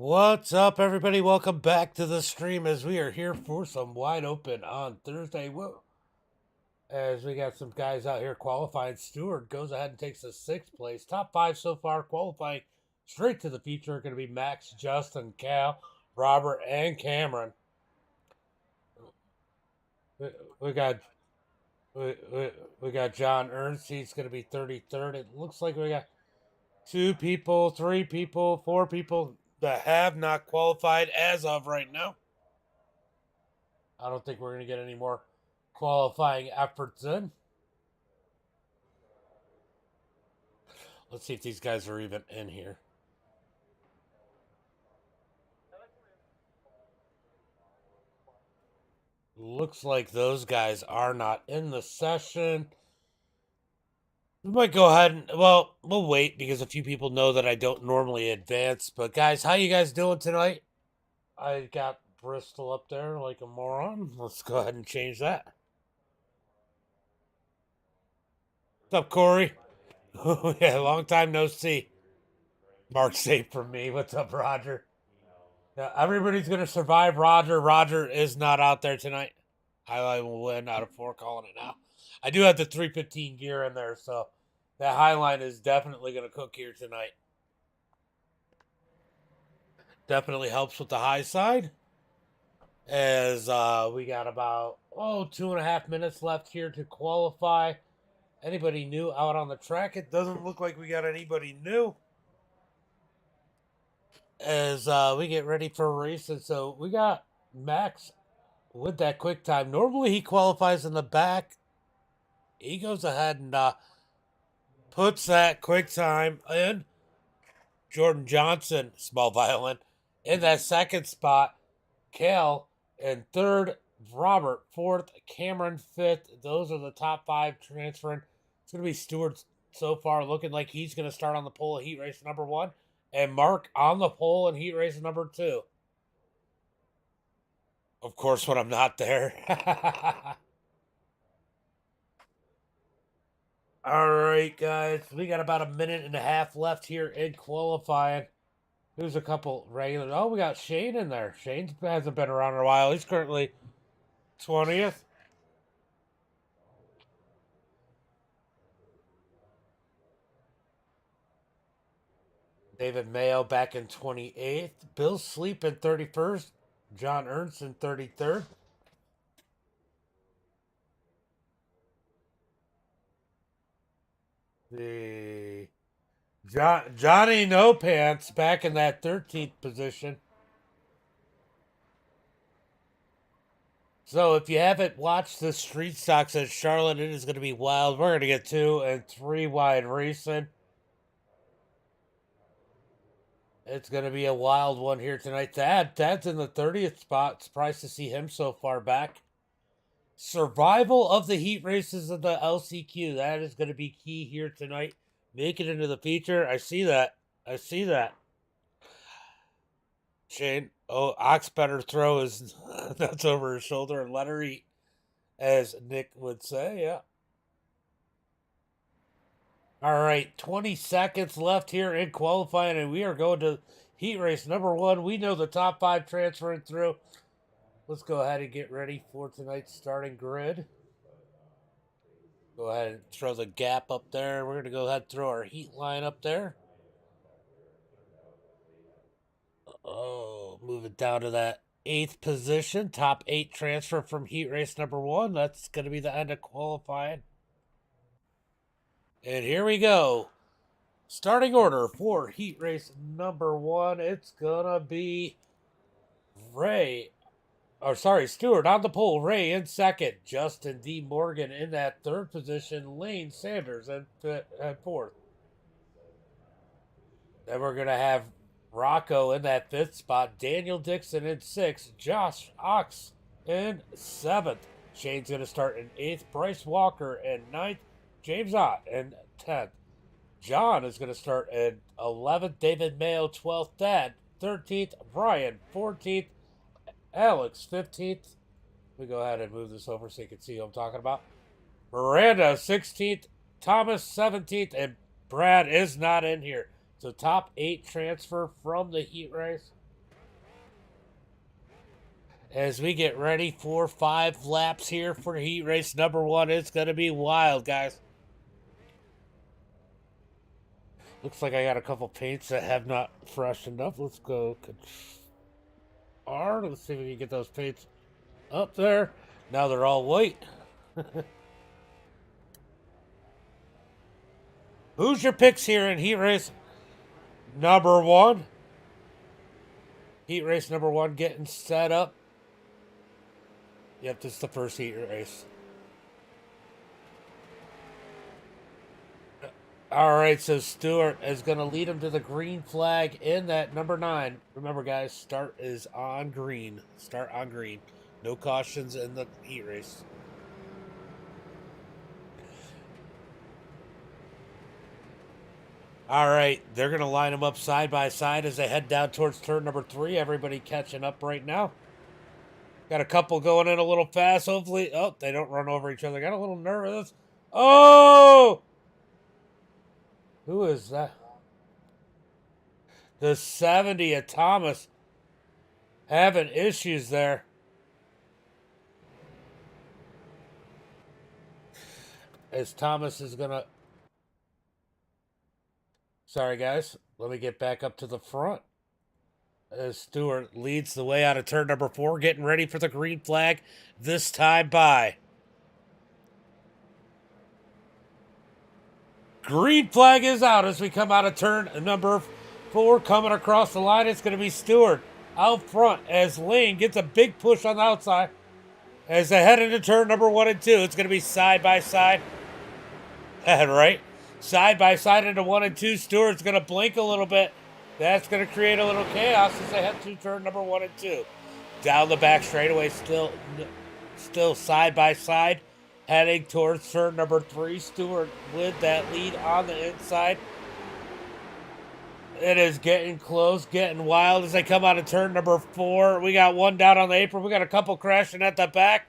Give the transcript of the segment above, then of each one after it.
What's up, everybody? Welcome back to the stream as we are here for some wide open on Thursday. Whoa. As we got some guys out here qualifying. Stewart goes ahead and takes the sixth place. Top five so far qualifying straight to the feature are going to be Max, Justin, Cal, Robert, and Cameron. We got we got John Ernst. He's going to be 33rd. It looks like we got two people, three people, four people that have not qualified as of right now. I don't think we're going to get any more qualifying efforts in. Let's see if these guys are even in here. Looks like those guys are not in the session. We might go ahead and, well, we'll wait because a few people know that I don't normally advance. But guys, how you guys doing tonight? I got Bristol up there like a moron. Let's go ahead and change that. What's up, Corey? Yeah, long time no see. Mark safe from me. What's up, Roger? Yeah, everybody's gonna survive. Roger is not out there tonight. Highline will win out of four, calling it now. I do have the 315 gear in there, so that Highline is definitely gonna cook here tonight. Definitely helps with the high side. As we got about 2.5 minutes left here to qualify. Anybody new out on the track? It doesn't look like we got anybody new. As we get ready for racing, so we got Max with that quick time. Normally he qualifies in the back. He goes ahead and puts that quick time in. Jordan Johnson, small violin, in that second spot. Cal in third. Robert fourth. Cameron fifth. Those are the top five transferring. It's going to be Stewart so far looking like he's going to start on the pole of heat race number one. And Mark on the pole in heat race number two. Of course, when I'm not there. All right, guys. We got about a minute and a half left here in qualifying. There's a couple regular. Oh, we got Shane in there. Shane hasn't been around in a while. He's currently 20th. David Mayo back in 28th. Bill Sleep in 31st. John Ernst in 33rd. The Johnny No Pants back in that 13th position. So if you haven't watched the street stocks at Charlotte, it is going to be wild. We're going to get 2 and 3 wide racing. It's going to be a wild one here tonight. Tad's in the 30th spot. Surprised to see him so far back. Survival of the heat races of the LCQ. That is going to be key here tonight. Make it into the feature. I see that. Shane. Oh, Ox better throw his nuts over his shoulder and let her eat, as Nick would say. Yeah. All right, 20 seconds left here in qualifying, and we are going to heat race number one. We know the top five transferring through. Let's go ahead and get ready for tonight's starting grid. Go ahead and throw the gap up there. We're going to go ahead and throw our heat line up there. Oh, move it down to that 8th position. Top 8 transfer from heat race number one. That's going to be the end of qualifying. And here we go. Starting order for heat race number one. It's going to be Stewart on the pole. Ray in second. Justin D. Morgan in that third position. Lane Sanders in fourth. Then we're going to have Rocco in that fifth spot. Daniel Dixon in sixth. Josh Ox in seventh. Shane's going to start in eighth. Bryce Walker in ninth. James Ott in 10th. John is going to start in 11th. David Mayo 12th. Dad 13th. Brian 14th. Alex 15th. We go ahead and move this over so you can see who I'm talking about. Miranda 16th. Thomas 17th. And Brad is not in here. So top 8 transfer from the heat race. as we get ready for 5 laps here for heat race number 1. It's going to be wild, guys. Looks like I got a couple paints that have not freshened up. Let's go R. Let's see if we can get those paints up there. Now they're all white. Who's your picks here in heat race number 1? Heat race number 1 getting set up. Yep, this is the first heat race. All right, so Stewart is going to lead him to the green flag in that number 9. Remember, guys, start is on green. Start on green. No cautions in the heat race. All right, they're going to line them up side by side as they head down towards turn number 3. Everybody catching up right now. Got a couple going in a little fast. Hopefully, oh, they don't run over each other. Got a little nervous. Oh! Who is that? The 70 of Thomas having issues there. As Thomas is going to... Sorry, guys. Let me get back up to the front. As Stewart leads the way out of turn number 4, getting ready for the green flag this time by. Green flag is out as we come out of turn number 4. Coming across the line, it's going to be Stewart out front as Lane gets a big push on the outside. As they head into turn number 1 and 2, it's going to be side by side. Right? Side by side into 1 and 2. Stewart's going to blink a little bit. That's going to create a little chaos as they head to turn number 1 and 2. Down the back straightaway, still side by side. Heading towards turn number 3. Stewart with that lead on the inside. It is getting close, getting wild as they come out of turn number 4. We got one down on the apron. We got a couple crashing at the back.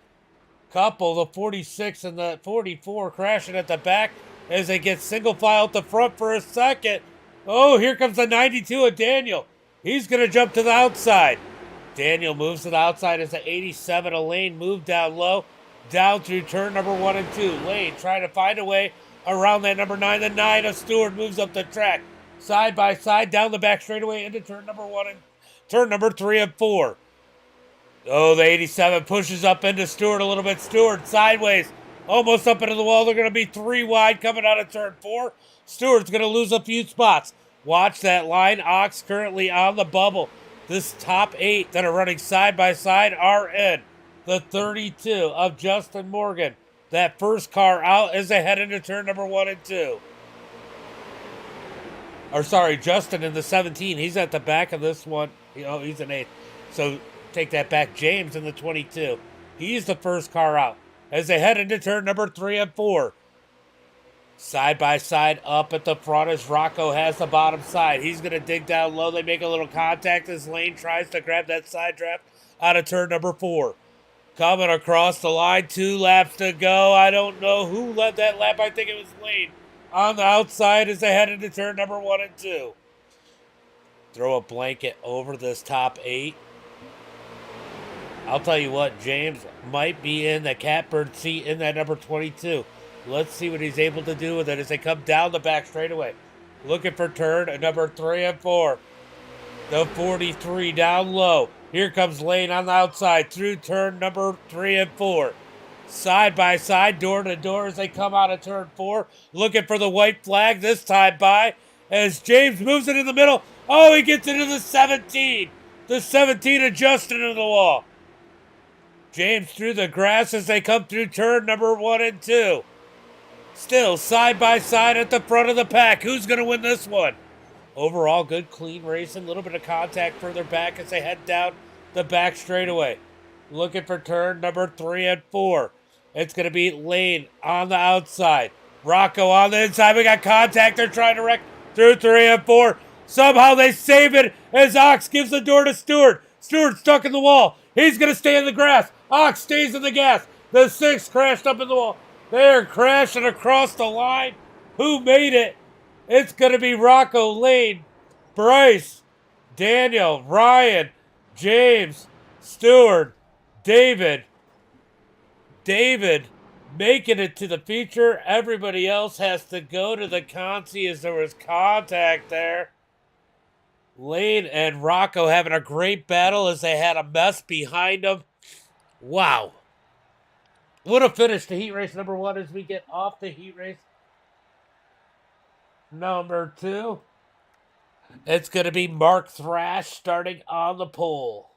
The 46 and the 44 crashing at the back as they get single file at the front for a second. Oh, here comes the 92 of Daniel. He's going to jump to the outside. Daniel moves to the outside as the 87 of Lane moved down low. Down through turn number 1 and 2. Lane trying to find a way around that number 9. The 9 of Stewart moves up the track. Side by side, down the back straightaway into turn number 1 and turn number 3 and 4. Oh, the 87 pushes up into Stewart a little bit. Stewart sideways, almost up into the wall. They're going to be 3 wide coming out of turn 4. Stewart's going to lose a few spots. Watch that line. Ox currently on the bubble. This top 8 that are running side by side are in. The 32 of Justin Morgan. That first car out as they head into turn number 1 and 2. Or sorry, Justin in the 17. He's at the back of this one. Oh, he's an 8th. So take that back. James in the 22. He's the first car out as they head into turn number 3 and 4. Side by side up at the front as Rocco has the bottom side. He's going to dig down low. They make a little contact as Lane tries to grab that side draft out of turn number 4. Coming across the line, 2 laps to go. I don't know who led that lap. I think it was Lane. On the outside as they head into turn number 1 and 2. Throw a blanket over this top 8. I'll tell you what, James might be in the catbird seat in that number 22. Let's see what he's able to do with it as they come down the back straightaway. Looking for turn number 3 and 4. The 43 down low. Here comes Lane on the outside through turn number 3 and 4. Side by side, door to door as they come out of turn 4. Looking for the white flag this time by as James moves it in the middle. Oh, he gets into the 17. The 17 adjusted into the wall. James through the grass as they come through turn number 1 and 2. Still side by side at the front of the pack. Who's going to win this one? Overall, good clean racing. A little bit of contact further back as they head down the back straightaway. Looking for turn number 3 and 4. It's going to be Lane on the outside. Rocco on the inside. We got contact. They're trying to wreck through 3 and 4. Somehow they save it as Ox gives the door to Stewart. Stewart stuck in the wall. He's going to stay in the grass. Ox stays in the gas. The 6 crashed up in the wall. They're crashing across the line. Who made it? It's going to be Rocco, Lane, Bryce, Daniel, Ryan, James, Stewart, David making it to the feature. Everybody else has to go to the consi as there was contact there. Lane and Rocco having a great battle as they had a mess behind them. Wow. What a finish to heat race number 1 as we get off the heat race number 2. It's going to be Mark Thrash starting on the pole.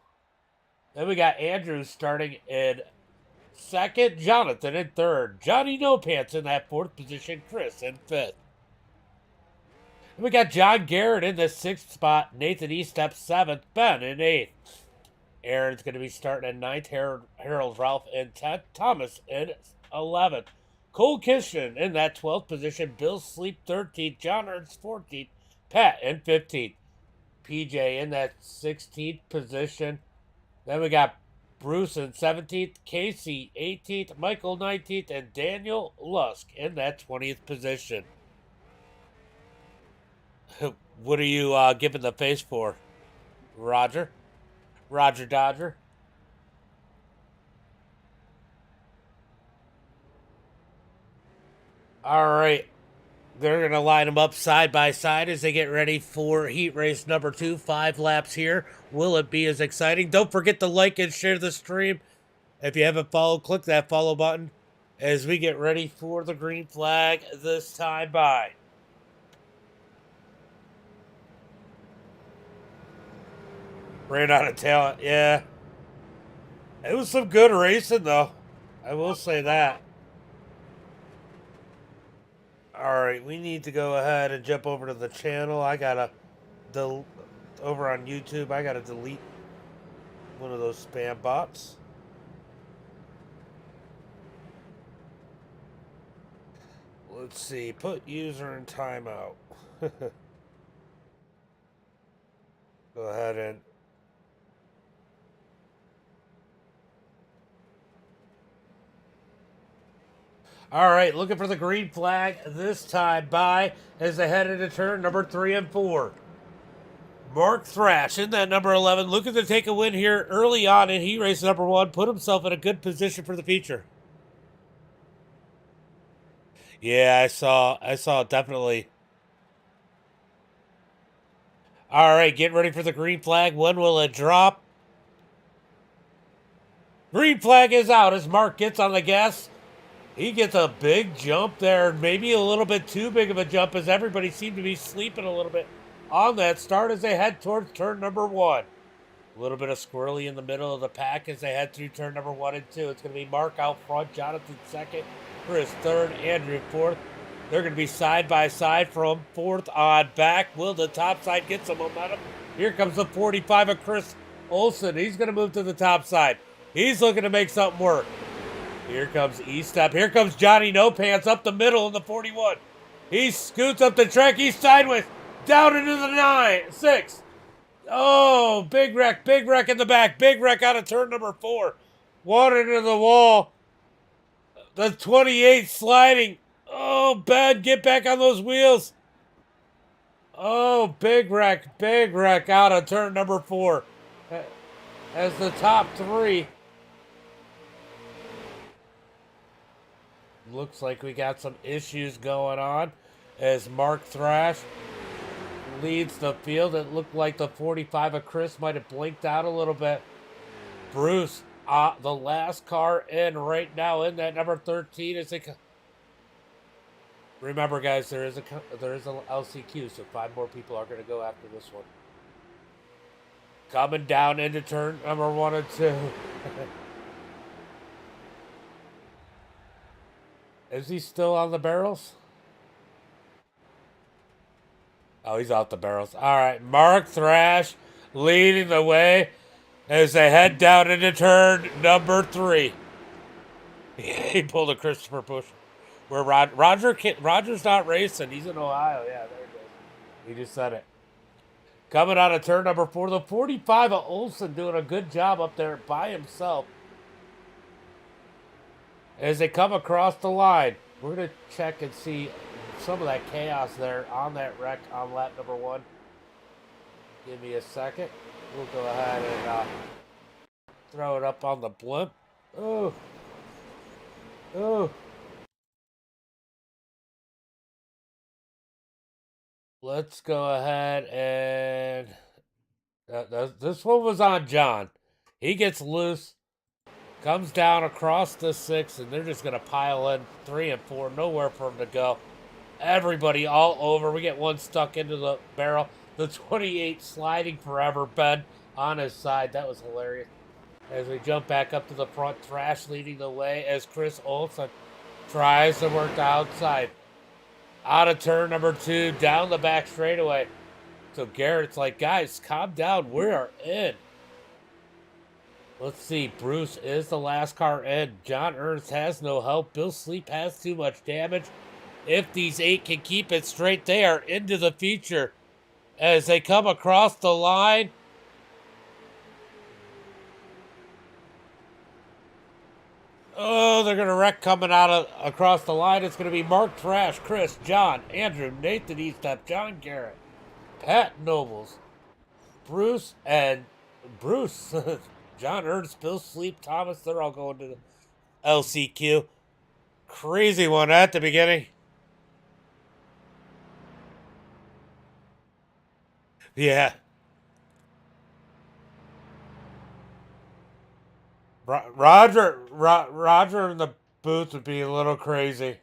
Then we got Andrews starting in second, Jonathan in third, Johnny No Pants in that 4th position, Chris in 5th. And we got John Garrett in the 6th spot, Nathan Estep 7th, Ben in 8th. Aaron's going to be starting in 9th, Harold Ralph in 10th, Thomas in 11th. Cole Kitchen in that 12th position, Bill Sleep 13th, John Ernst 14th, Pat in 15th. PJ in that 16th position. Then we got Bruce in 17th, Casey 18th, Michael 19th, and Daniel Lusk in that 20th position. What are you giving the face for? Roger Dodger. All right. They're going to line them up side by side as they get ready for heat race number 2. 5 laps here. Will it be as exciting? Don't forget to like and share the stream. If you haven't followed, click that follow button as we get ready for the green flag this time by. Ran out of talent, yeah. It was some good racing, though. I will say that. Alright, we need to go ahead and jump over to the channel. I gotta, over on YouTube, I gotta delete one of those spam bots. Let's see, put user in timeout. Go ahead and all right, looking for the green flag this time by as they head into turn number 3 and 4. Mark Thrash in that number 11, looking to take a win here early on in heat race number 1. Put himself in a good position for the feature. Yeah, I saw definitely. All right, get ready for the green flag. When will it drop? Green flag is out as Mark gets on the gas. He gets a big jump there, maybe a little bit too big of a jump as everybody seemed to be sleeping a little bit on that start as they head towards turn number 1. A little bit of squirrely in the middle of the pack as they head through turn number 1 and 2. It's going to be Mark out front, Jonathan second, Chris third, Andrew fourth. They're going to be side by side from 4th on back. Will the top side get some momentum? Here comes the 45 of Chris Olson. He's going to move to the top side. He's looking to make something work. Here comes E-Step. Here comes Johnny No Pants up the middle in the 41. He scoots up the track. He's sideways. Down into the 6. Oh, big wreck in the back. Big wreck out of turn number 4. Water into the wall. The 28 sliding. Oh, Ben, get back on those wheels. Oh, big wreck out of turn number 4. As the top 3. Looks like we got some issues going on as Mark Thrash leads the field. It looked like the 45 of Chris might have blinked out a little bit. Bruce, the last car in right now in that number 13 is remember, guys, there is a LCQ, so 5 more people are going to go after this one. Coming down into turn number 1 and 2. Is he still on the barrels? Oh, he's off the barrels. All right, Mark Thrash leading the way as they head down into turn number 3. He pulled a Christopher Bush. Where Roger's not racing. He's in Ohio. Yeah, there it is. He just said it. Coming out of turn number 4, the 45 of Olson doing a good job up there by himself. As they come across the line, we're going to check and see some of that chaos there on that wreck on lap number 1. Give me a second. We'll go ahead and Throw it up on the blimp. Oh. Oh. Let's go ahead and... this one was on John. He gets loose. Comes down across the 6, and they're just going to pile in 3 and 4. Nowhere for him to go. Everybody all over. We get one stuck into the barrel. The 28 sliding forever. Ben on his side. That was hilarious. As we jump back up to the front, Thrash leading the way as Chris Olson tries to work the outside. Out of turn number 2, down the back straightaway. So Garrett's like, guys, calm down. We are in. Let's see. Bruce is the last car in. John Ernst has no help. Bill Sleep has too much damage. If these 8 can keep it straight, they are into the future as they come across the line. Oh, they're going to wreck coming out across the line. It's going to be Mark Thrash, Chris, John, Andrew, Nathan Eastep, John Garrett, Pat Nobles, Bruce, and Bruce, John Ernst, Bill Sleep, Thomas. They're all going to the LCQ. Crazy one at the beginning. Yeah. Roger in the booth would be a little crazy.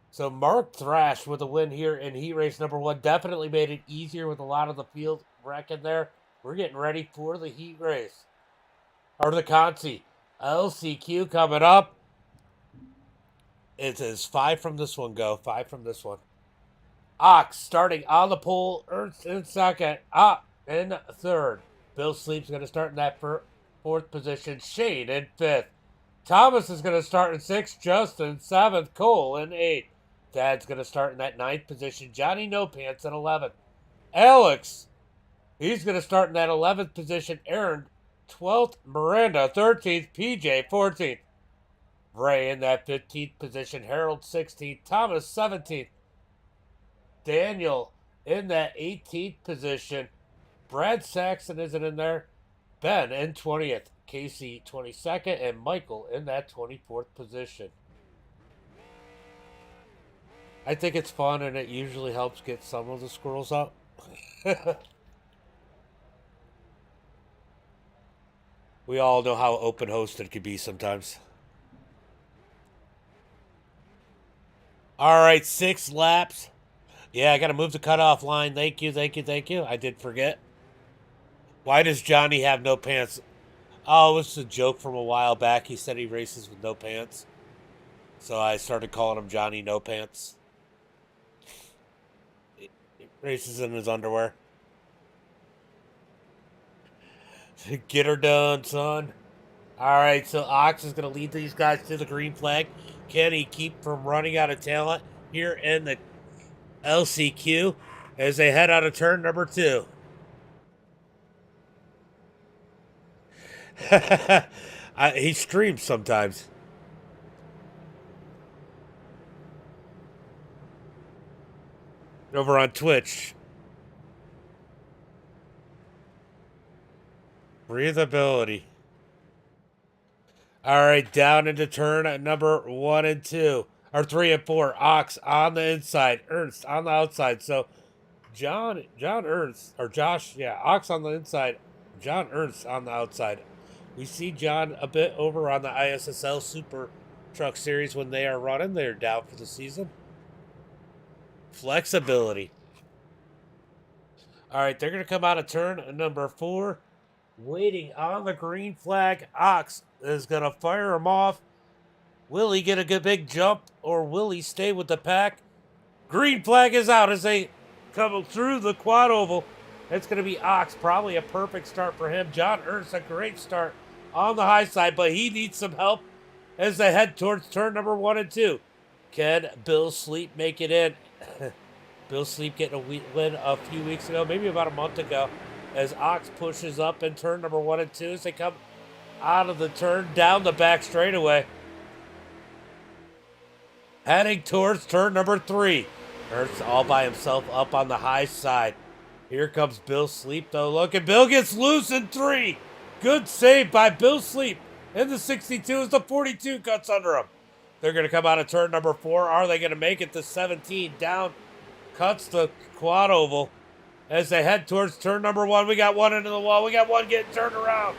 So Mark Thrash with a win here in heat race number 1 definitely made it easier with a lot of the field wrecking there. We're getting ready for the heat race. Or the Conci. LCQ coming up. It is 5 from this one, go. 5 from this one. Ox starting on the pole. Ernst in second. Up in third. Bill Sleep's going to start in that fourth position. Shane in 5th. Thomas is going to start in 6th. Justin 7th. Cole in 8th. Dad's going to start in that 9th position. Johnny No Pants in 11th. Alex, he's going to start in that 11th position. Aaron 12th. Miranda 13th. PJ 14th. Ray in that 15th position. Harold 16th. Thomas 17th. Daniel in that 18th position. Brad Saxon isn't in there. Ben in 20th. Casey 22nd. And Michael in that 24th position. I think it's fun and it usually helps get some of the squirrels up. We all know how open hosted can be sometimes. All right, 6 laps. Yeah, I got to move the cutoff line. Thank you. I did forget. Why does Johnny have no pants? Oh, it was a joke from a while back. He said he races with no pants. So I started calling him Johnny No Pants. He races in his underwear. Get her done, son. All right, so Ox is going to lead these guys to the green flag. Can he keep from running out of talent here in the LCQ as they head out of turn number 2? He streams sometimes. Over on Twitch. Breathability. All right, down into turn at number 1 and 2. Or 3 and 4. Ox on the inside. Ernst on the outside. So John Ernst, or Josh, yeah, Ox on the inside. John Ernst on the outside. We see John a bit over on the ISSL Super Truck Series when they are running. They're down for the season. Flexibility. All right, they're going to come out of turn number 4. Waiting on the green flag. Ox is going to fire him off. Will he get a good big jump or will he stay with the pack? Green flag is out as they come through the quad oval. It's going to be Ox. Probably a perfect start for him. John Ernst, a great start on the high side, but he needs some help as they head towards turn number 1 and 2. Can Bill Sleep make it in? Bill Sleep getting a win a few weeks ago, maybe about a month ago, as Ox pushes up in turn number 1 and 2 as they come out of the turn down the back straightaway. Heading towards turn number 3. Ernst all by himself up on the high side. Here comes Bill Sleep, though. Look, and Bill gets loose in 3. Good save by Bill Sleep in the 62 as the 42 cuts under him. They're going to come out of turn number 4. Are they going to make it to 17? Down cuts the quad oval as they head towards turn number 1. We got one into the wall. We got one getting turned around.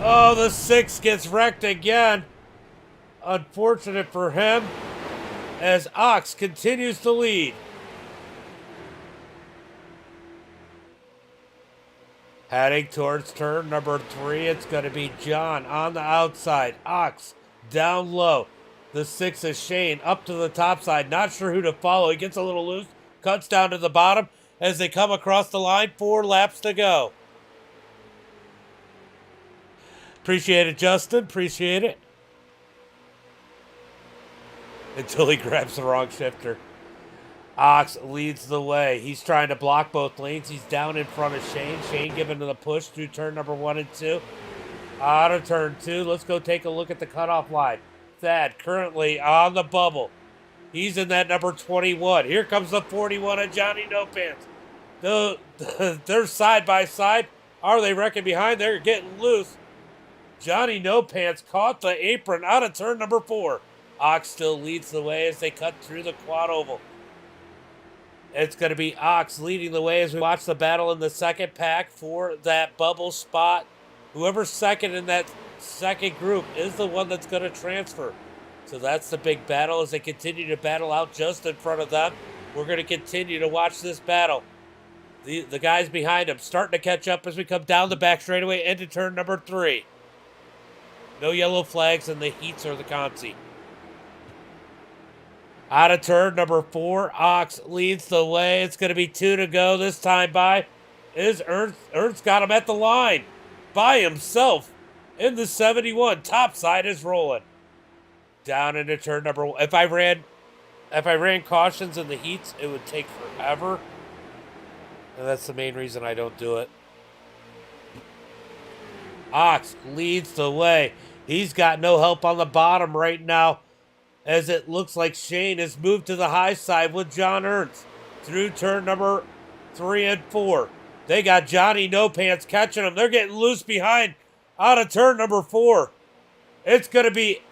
Oh, the 6 gets wrecked again. Unfortunate for him as Ox continues to lead. Heading towards turn number 3, it's going to be John on the outside. Ox down low. The 6 is Shane up to the top side. Not sure who to follow. He gets a little loose. Cuts down to the bottom as they come across the line. 4 laps to go. Appreciate it, Justin. Appreciate it. Until he grabs the wrong shifter. Ox leads the way. He's trying to block both lanes. He's down in front of Shane. Shane giving the push through turn number 1 and 2. Out of turn 2. Let's go take a look at the cutoff line. Thad currently on the bubble. He's in that number 21. Here comes the 41 of Johnny No Pants. They're side by side. Are they wrecking behind? They're getting loose. Johnny No Pants caught the apron out of turn number 4. Ox still leads the way as they cut through the quad oval. It's going to be Ox leading the way as we watch the battle in the second pack for that bubble spot. Whoever's second in that second group is the one that's going to transfer. So that's the big battle as they continue to battle out just in front of them. We're going to continue to watch this battle. The guys behind them starting to catch up as we come down the back straightaway into turn number 3. No yellow flags in the heats or the consi. Out of turn number 4, Ox leads the way. It's going to be 2 to go. This time by is Ernst. Ernst got him at the line by himself in the 71. Top side is rolling. Down into turn number 1. If I ran cautions in the heats, it would take forever. And that's the main reason I don't do it. Ox leads the way. He's got no help on the bottom right now, as it looks like Shane has moved to the high side with John Ernst through turn number 3 and 4. They got Johnny No Pants catching them. They're getting loose behind out of turn number 4. It's going to be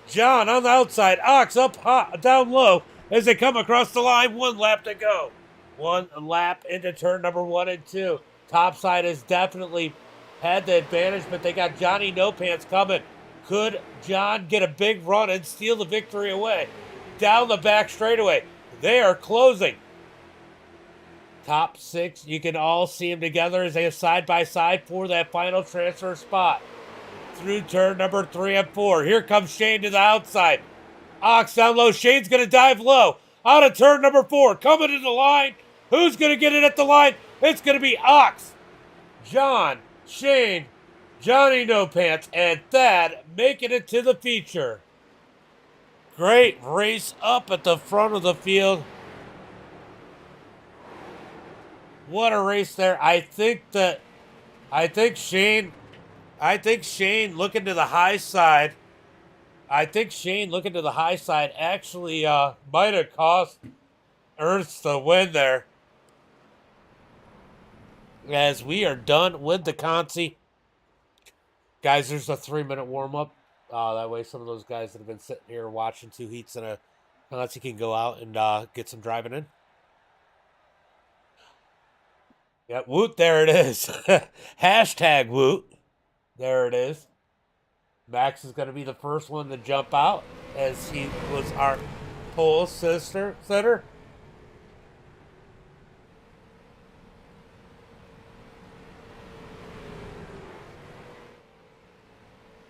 John on the outside. Ox up high, down low as they come across the line. 1 lap to go. 1 lap into turn number 1 and 2. Top side has definitely had the advantage, but they got Johnny No Pants coming. Could John get a big run and steal the victory away? Down the back straightaway. They are closing. Top 6, you can all see them together as they are side by side for that final transfer spot. Through turn number 3 and 4. Here comes Shane to the outside. Ox down low. Shane's going to dive low. Out of turn number 4. Coming to the line. Who's going to get it at the line? It's going to be Ox, John, Shane, Johnny No Pants, and Thad making it to the feature. Great race up at the front of the field. What a race there. I think Shane looking to the high side. Actually might have cost Ernst the win there. As we are done with the consi. Guys, there's a 3-minute warm-up. That way some of those guys that have been sitting here watching 2 heats in a consi can go out and get some driving in. Yeah, WooT, there it is. Hashtag WooT. There it is. Max is going to be the first one to jump out as he was our pole sitter.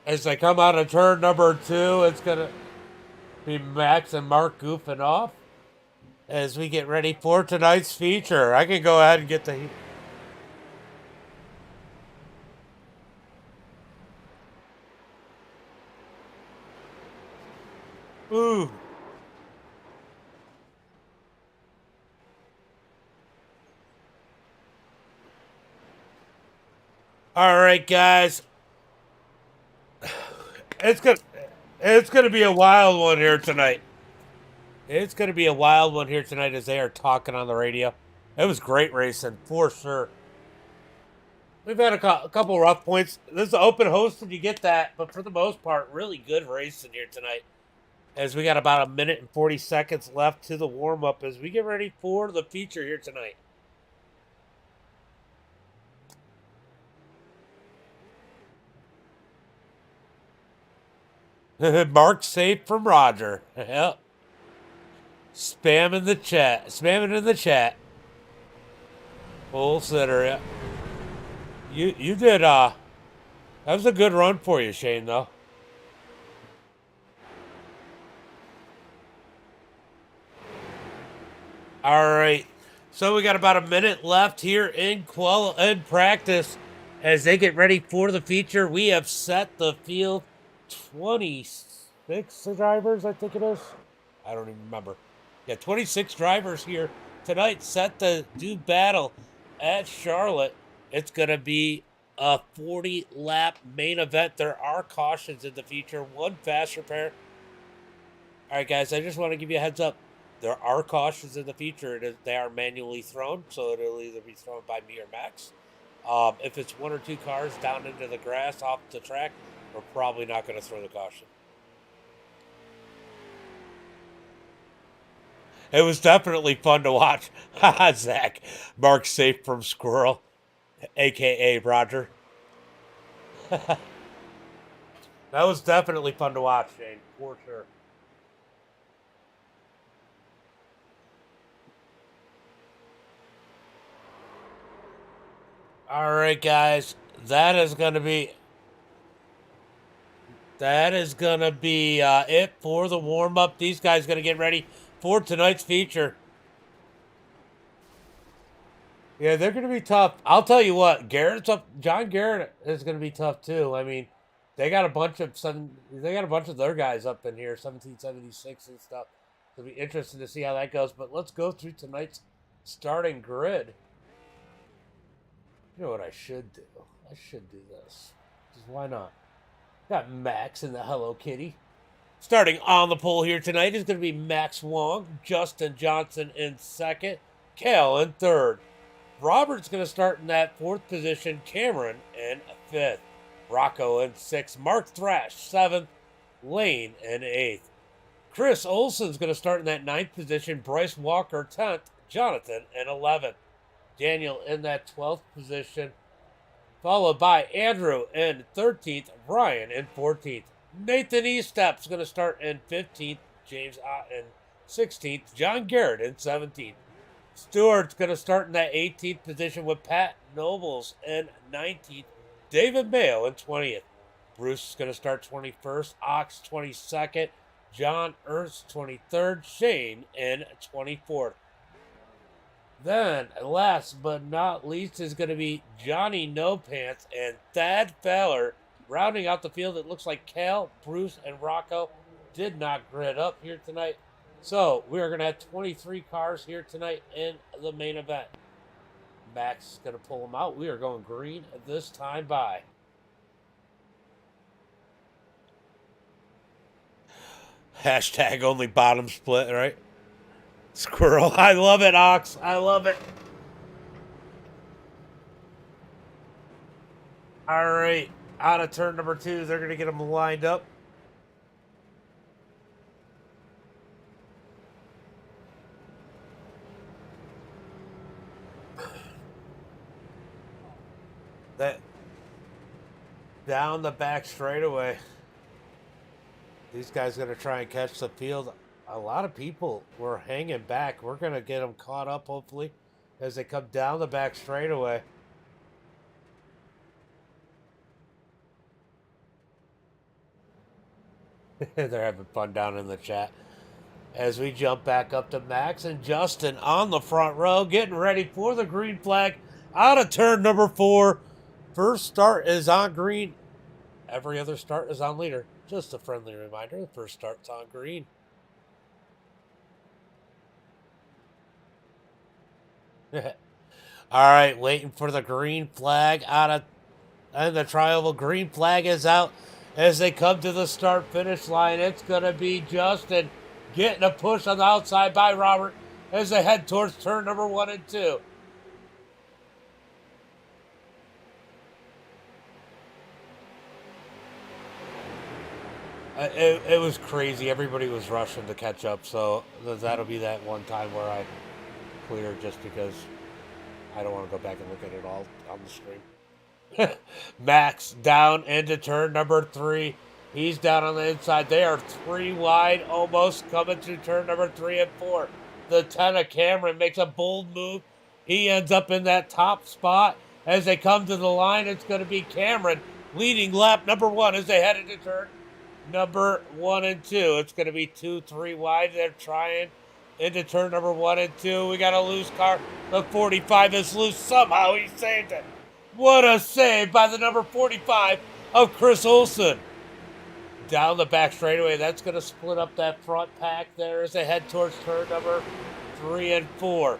As they come out of turn number 2, it's going to be Max and Mark goofing off as we get ready for tonight's feature. I can go ahead and get the heat. Ooh. All right, guys. It's gonna be a wild one here tonight. It's gonna be a wild one here tonight as they are talking on the radio. It was great racing for sure. We've had a couple rough points. This is open hosted, you get that, but for the most part, really good racing here tonight. As we got about a minute and 40 seconds left to the warm up as we get ready for the feature here tonight. Mark safe from Roger. Yep. Spamming the chat. Spamming in the chat. Full sitter, yeah. You did that was a good run for you, Shane, though. All right. So we got about a minute left here in practice as they get ready for the feature. We have set the field 26 drivers, I think it is. I don't even remember. Yeah, 26 drivers here tonight set to do battle at Charlotte. It's going to be a 40-lap main event. There are cautions in the feature. One fast repair. All right, guys, I just want to give you a heads up. There are cautions in the feature. They are manually thrown, so it'll either be thrown by me or Max. If it's one or two cars down into the grass off the track, we're probably not going to throw the caution. It was definitely fun to watch. Zach. Mark safe from Squirrel, a.k.a. Roger. That was definitely fun to watch, Shane, for sure. All right, guys. That is going to be it for the warm-up. These guys going to get ready for tonight's feature. Yeah, they're going to be tough. I'll tell you what, Garrett's up. John Garrett is going to be tough too. I mean, they got a bunch of their guys up in here, 1776 and stuff. It'll be interesting to see how that goes. But let's go through tonight's starting grid. You know what I should do? I should do this. Just why not? Got Max in the Hello Kitty. Starting on the pole here tonight is going to be Max Wong, Justin Johnson in second, Cal in third. Robert's going to start in that fourth position, Cameron in fifth, Rocco in sixth, Mark Thrash seventh, Lane in eighth. Chris Olson's going to start in that ninth position, Bryce Walker 10th, Jonathan in 11th. Daniel in that 12th position, followed by Andrew in 13th, Ryan in 14th. Nathan Estep's going to start in 15th, James Ott in 16th, John Garrett in 17th. Stewart's going to start in that 18th position with Pat Nobles in 19th, David Mayo in 20th. Bruce is going to start 21st, Ox 22nd, John Ernst 23rd, Shane in 24th. Then, last but not least, is going to be Johnny No Pants and Thad Fowler rounding out the field. It looks like Cal, Bruce, and Rocco did not grid up here tonight. So, we are going to have 23 cars here tonight in the main event. Max is going to pull them out. We are going green this time by. Hashtag only bottom split, right? Squirrel. I love it, Ox. I love it. All right. Out of turn number 2, they're going to get them lined up. That down the back straightaway. These guys are going to try and catch the field. A lot of people were hanging back. We're going to get them caught up, hopefully, as they come down the back straightaway. They're having fun down in the chat. As we jump back up to Max and Justin on the front row, getting ready for the green flag out of turn number 4. First start is on green. Every other start is on leader. Just a friendly reminder, the first start's on green. All right, waiting for the green flag and the trioval green flag is out as they come to the start-finish line. It's going to be Justin getting a push on the outside by Robert as they head towards turn number 1 and 2. It was crazy. Everybody was rushing to catch up, so that'll be that one time where I clear just because I don't want to go back and look at it all on the screen. Max down into turn number 3. He's down on the inside. They are 3 wide, almost coming to turn number 3 and 4. The 10 of Cameron makes a bold move. He ends up in that top spot. As they come to the line, it's going to be Cameron leading lap number 1 as they head into turn number 1 and 2. It's going to be 2, 3 wide. They're trying into turn number 1 and 2. We got a loose car. The 45 is loose. Somehow he saved it. What a save by the number 45 of Chris Olson. Down the back straightaway. That's going to split up that front pack there as they head towards turn number 3 and 4.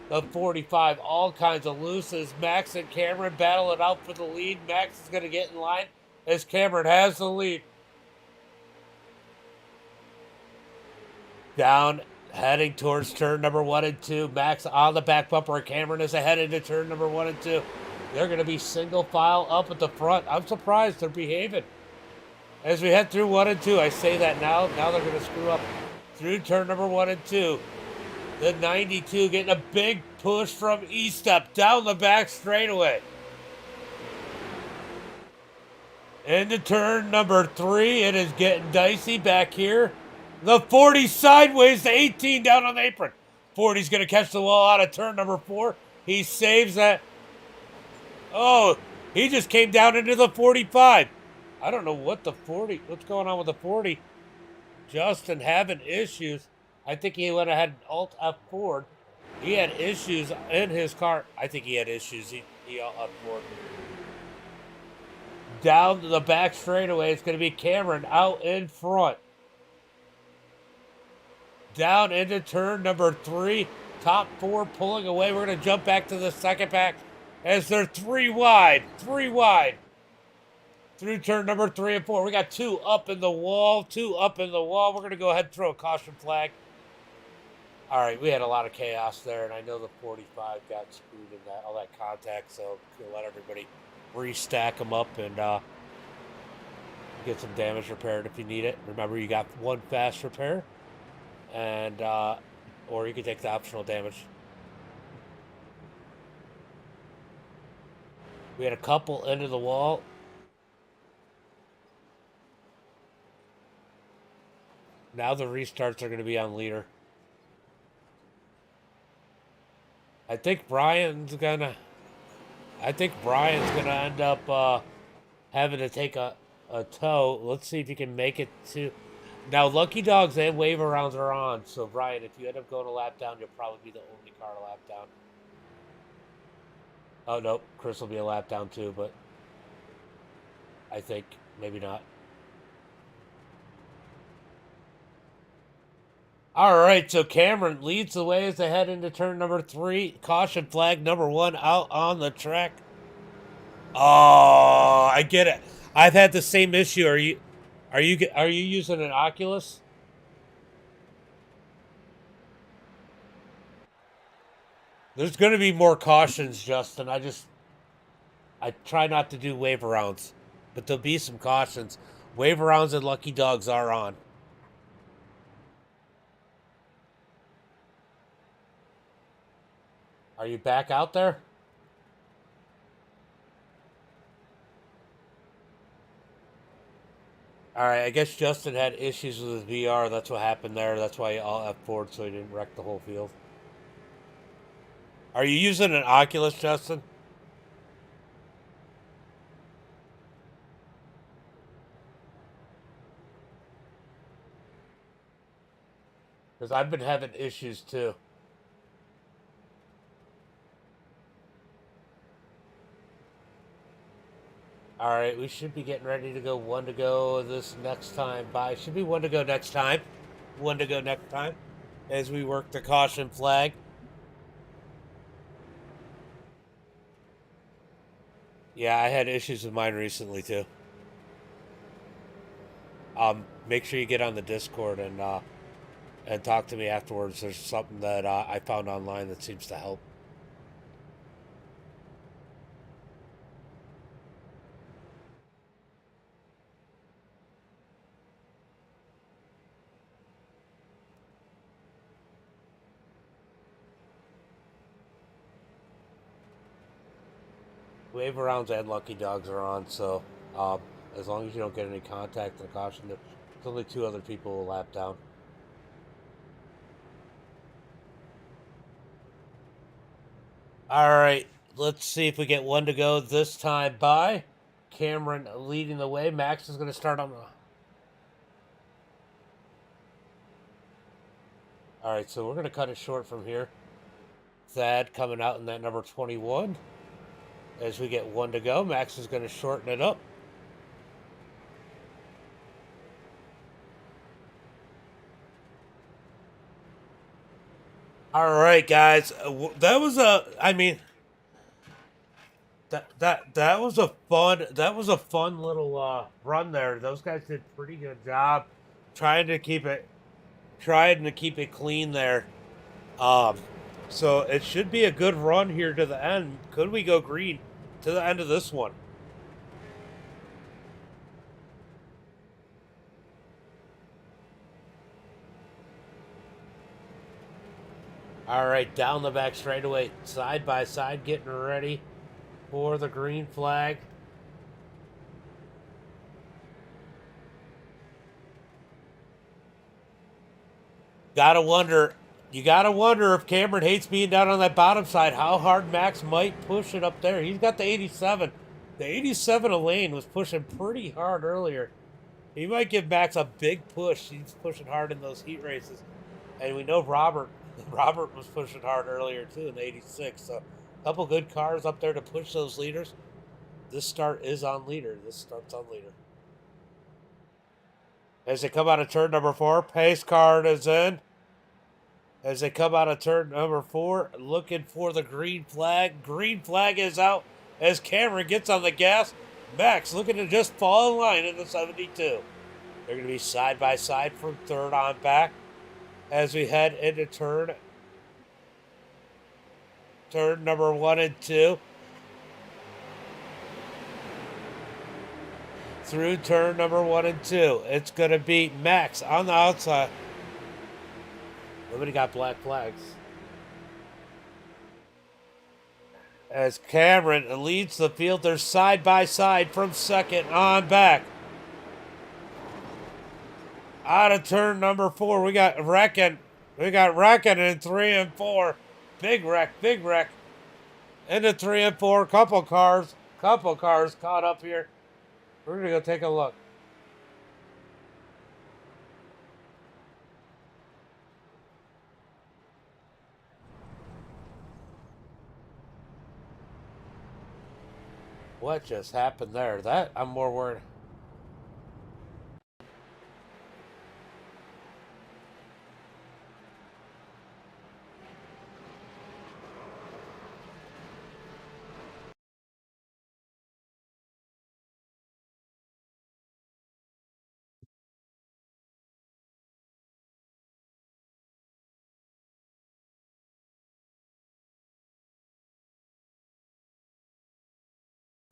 The 45, all kinds of looses. Max and Cameron battle it out for the lead. Max is going to get in line as Cameron has the lead. Down, heading towards turn number 1 and 2. Max on the back bumper. Cameron is ahead into turn number 1 and 2. They're going to be single file up at the front. I'm surprised they're behaving. As we head through 1 and 2, I say that now. Now they're going to screw up through turn number 1 and 2. The 92 getting a big push from E-Step down the back straightaway. Into turn number 3. It is getting dicey back here. The 40 sideways, the 18 down on the apron. 40's going to catch the wall out of turn number 4. He saves that. Oh, he just came down into the 45. I don't know what's going on with the 40. Justin having issues. I think he went ahead and Alt F4'd. He had issues in his car. I think he had issues. He Alt F4'd. Down to the back straightaway, it's going to be Cameron out in front. Down into turn number 3. Top 4 pulling away. We're going to jump back to the second pack as they're 3 wide. 3 wide. Through turn number 3 and 4. We got 2 up in the wall. 2 up in the wall. We're going to go ahead and throw a caution flag. All right, we had a lot of chaos there, and I know the 45 got screwed in all that contact, so we'll let everybody restack them up and get some damage repaired if you need it. Remember, you got 1 fast repair, and or you can take the optional damage. We had a couple into the wall. Now the restarts are going to be on leader. I think Brian's gonna end up having to take a tow. Let's see if he can make it to. Now Lucky Dogs and wave arounds are on. So Brian, if you end up going a lap down, you'll probably be the only car to lap down. Oh nope, Chris will be a lap down too, but I think maybe not. All right, so Cameron leads the way as they head into turn number 3. Caution flag number 1 out on the track. Oh, I get it. I've had the same issue. Are you using an Oculus? There's going to be more cautions, Justin. I try not to do wave arounds, but there'll be some cautions. Wave arounds and Lucky Dogs are on. Are you back out there? All right, I guess Justin had issues with his VR. That's what happened there. That's why he all F4'd so he didn't wreck the whole field. Are you using an Oculus, Justin? Because I've been having issues too. All right, we should be getting ready to go 1 to go this next time. Bye. Should be 1 to go next time. 1 to go next time as we work the caution flag. Yeah, I had issues with mine recently too. Make sure you get on the Discord and talk to me afterwards. There's something that I found online that seems to help. Wave rounds and lucky dogs are on, so as long as you don't get any contact and caution, there's only 2 other people will lap down. All right, let's see if we get 1 to go this time by. Cameron leading the way. Max is going to start on the. All right, so we're going to cut it short from here. Thad coming out in that number 21. As we get 1 to go, Max is going to shorten it up. All right, guys. That was a. I mean, that was a fun little run there. Those guys did a pretty good job trying to keep it clean there. Um, so it should be a good run here to the end. Could we go green to the end of this one? All right, down the back straightaway, side by side, getting ready for the green flag. You gotta wonder if Cameron hates being down on that bottom side, how hard Max might push it up there. He's got the 87. The 87 Elaine was pushing pretty hard earlier. He might give Max a big push. He's pushing hard in those heat races. And we know Robert was pushing hard earlier too in the 86. So a couple good cars up there to push those leaders. This start is on leader. This start's on leader. As they come out of turn number 4, pace car is in. As they come out of turn number 4, looking for the green flag. Green flag is out as Cameron gets on the gas. Max looking to just fall in line in the 72. They're going to be side by side from third on back as we head into turn number 1 and 2. Through turn number 1 and 2. It's going to be Max on the outside. Nobody got black flags. As Cameron leads the field, they're side by side from second on back. Out of turn number 4, we got Reckon. In 3 and 4. Big wreck. Into 3 and 4. Couple cars caught up here. We're going to go take a look. What just happened there? That I'm more worried.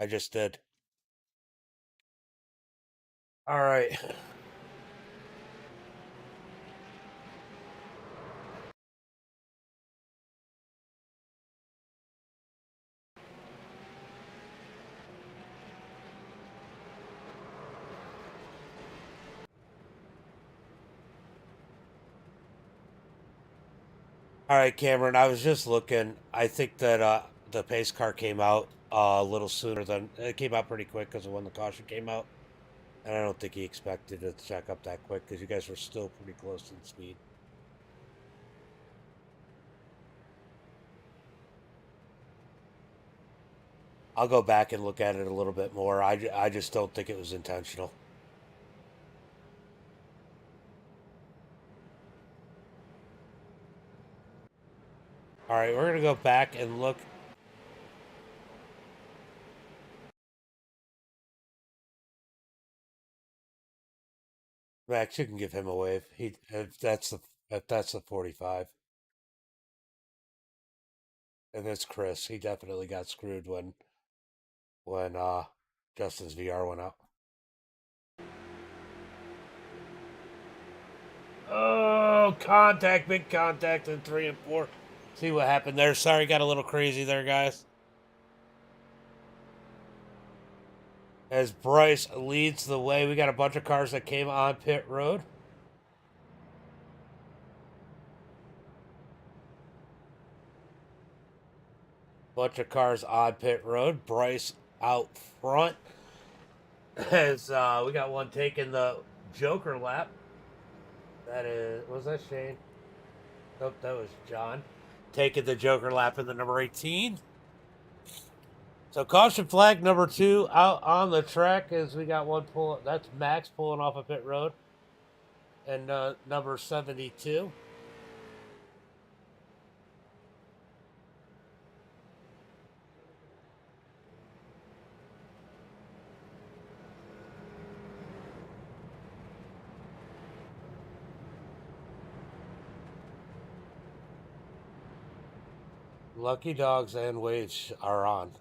I just did. All right. All right, Cameron. I was just looking. I think that the pace car came out a little sooner than it came out pretty quick because of when the caution came out, and I don't think he expected it to check up that quick because you guys were still pretty close in speed. I'll go back and look at it a little bit more. I just don't think it was intentional. All right, we're gonna go back and look. Max, you can give him a wave. If that's the 45, and it's Chris. He definitely got screwed when Justin's VR went out. Oh, big contact in 3 and 4. See what happened there. Sorry, got a little crazy there, guys. as Bryce leads the way. We got a bunch of cars that came on pit road. Bunch of cars on pit road. Bryce out front. As we got one taking the Joker lap. That is, was that Shane? Nope, that was John. Taking the Joker lap in the number 18. So caution flag number 2 out on the track as we got one pull. That's Max pulling off a pit road. And number 72. Lucky Dogs and Wage are on.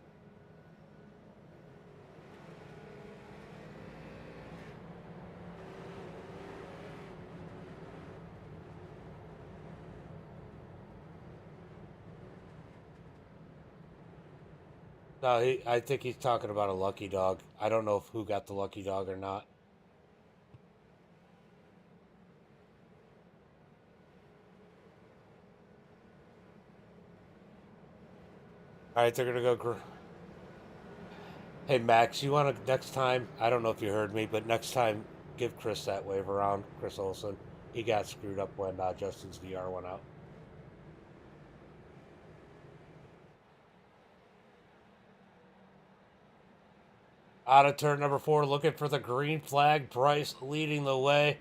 No, I think he's talking about a lucky dog. I don't know who got the lucky dog or not. All right, they're gonna go. Hey Max, you want to next time? I don't know if you heard me, but next time give Chris that wave around. Chris Olson, he got screwed up when Justin's VR went out. Out of turn number 4, looking for the green flag. Bryce leading the way.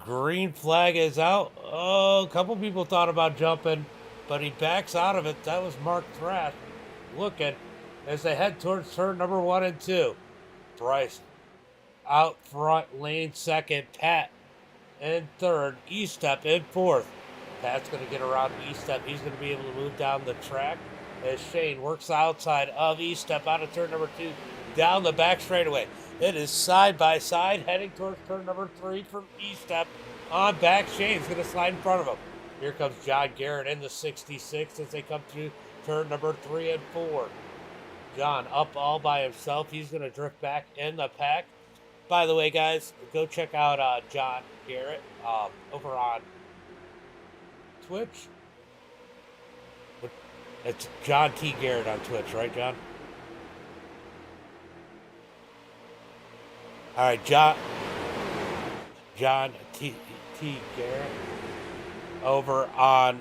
Green flag is out. Oh, a couple people thought about jumping, but he backs out of it. That was Mark Thrash looking as they head towards turn number 1 and 2. Bryce out front, lane second. Pat in third. E-Step in fourth. Pat's going to get around E-Step. He's going to be able to move down the track as Shane works outside of E-Step out of turn number 2 down the back straightaway. It is side by side heading towards turn number 3 from E-Step on back. Shane's going to slide in front of him. Here comes John Garrett in the 66 as they come through turn number 3 and 4. John up all by himself. He's going to drift back in the pack. By the way, guys, go check out John Garrett over on Twitch. It's John T. Garrett on Twitch, right, John? All right, John T. Garrett over on,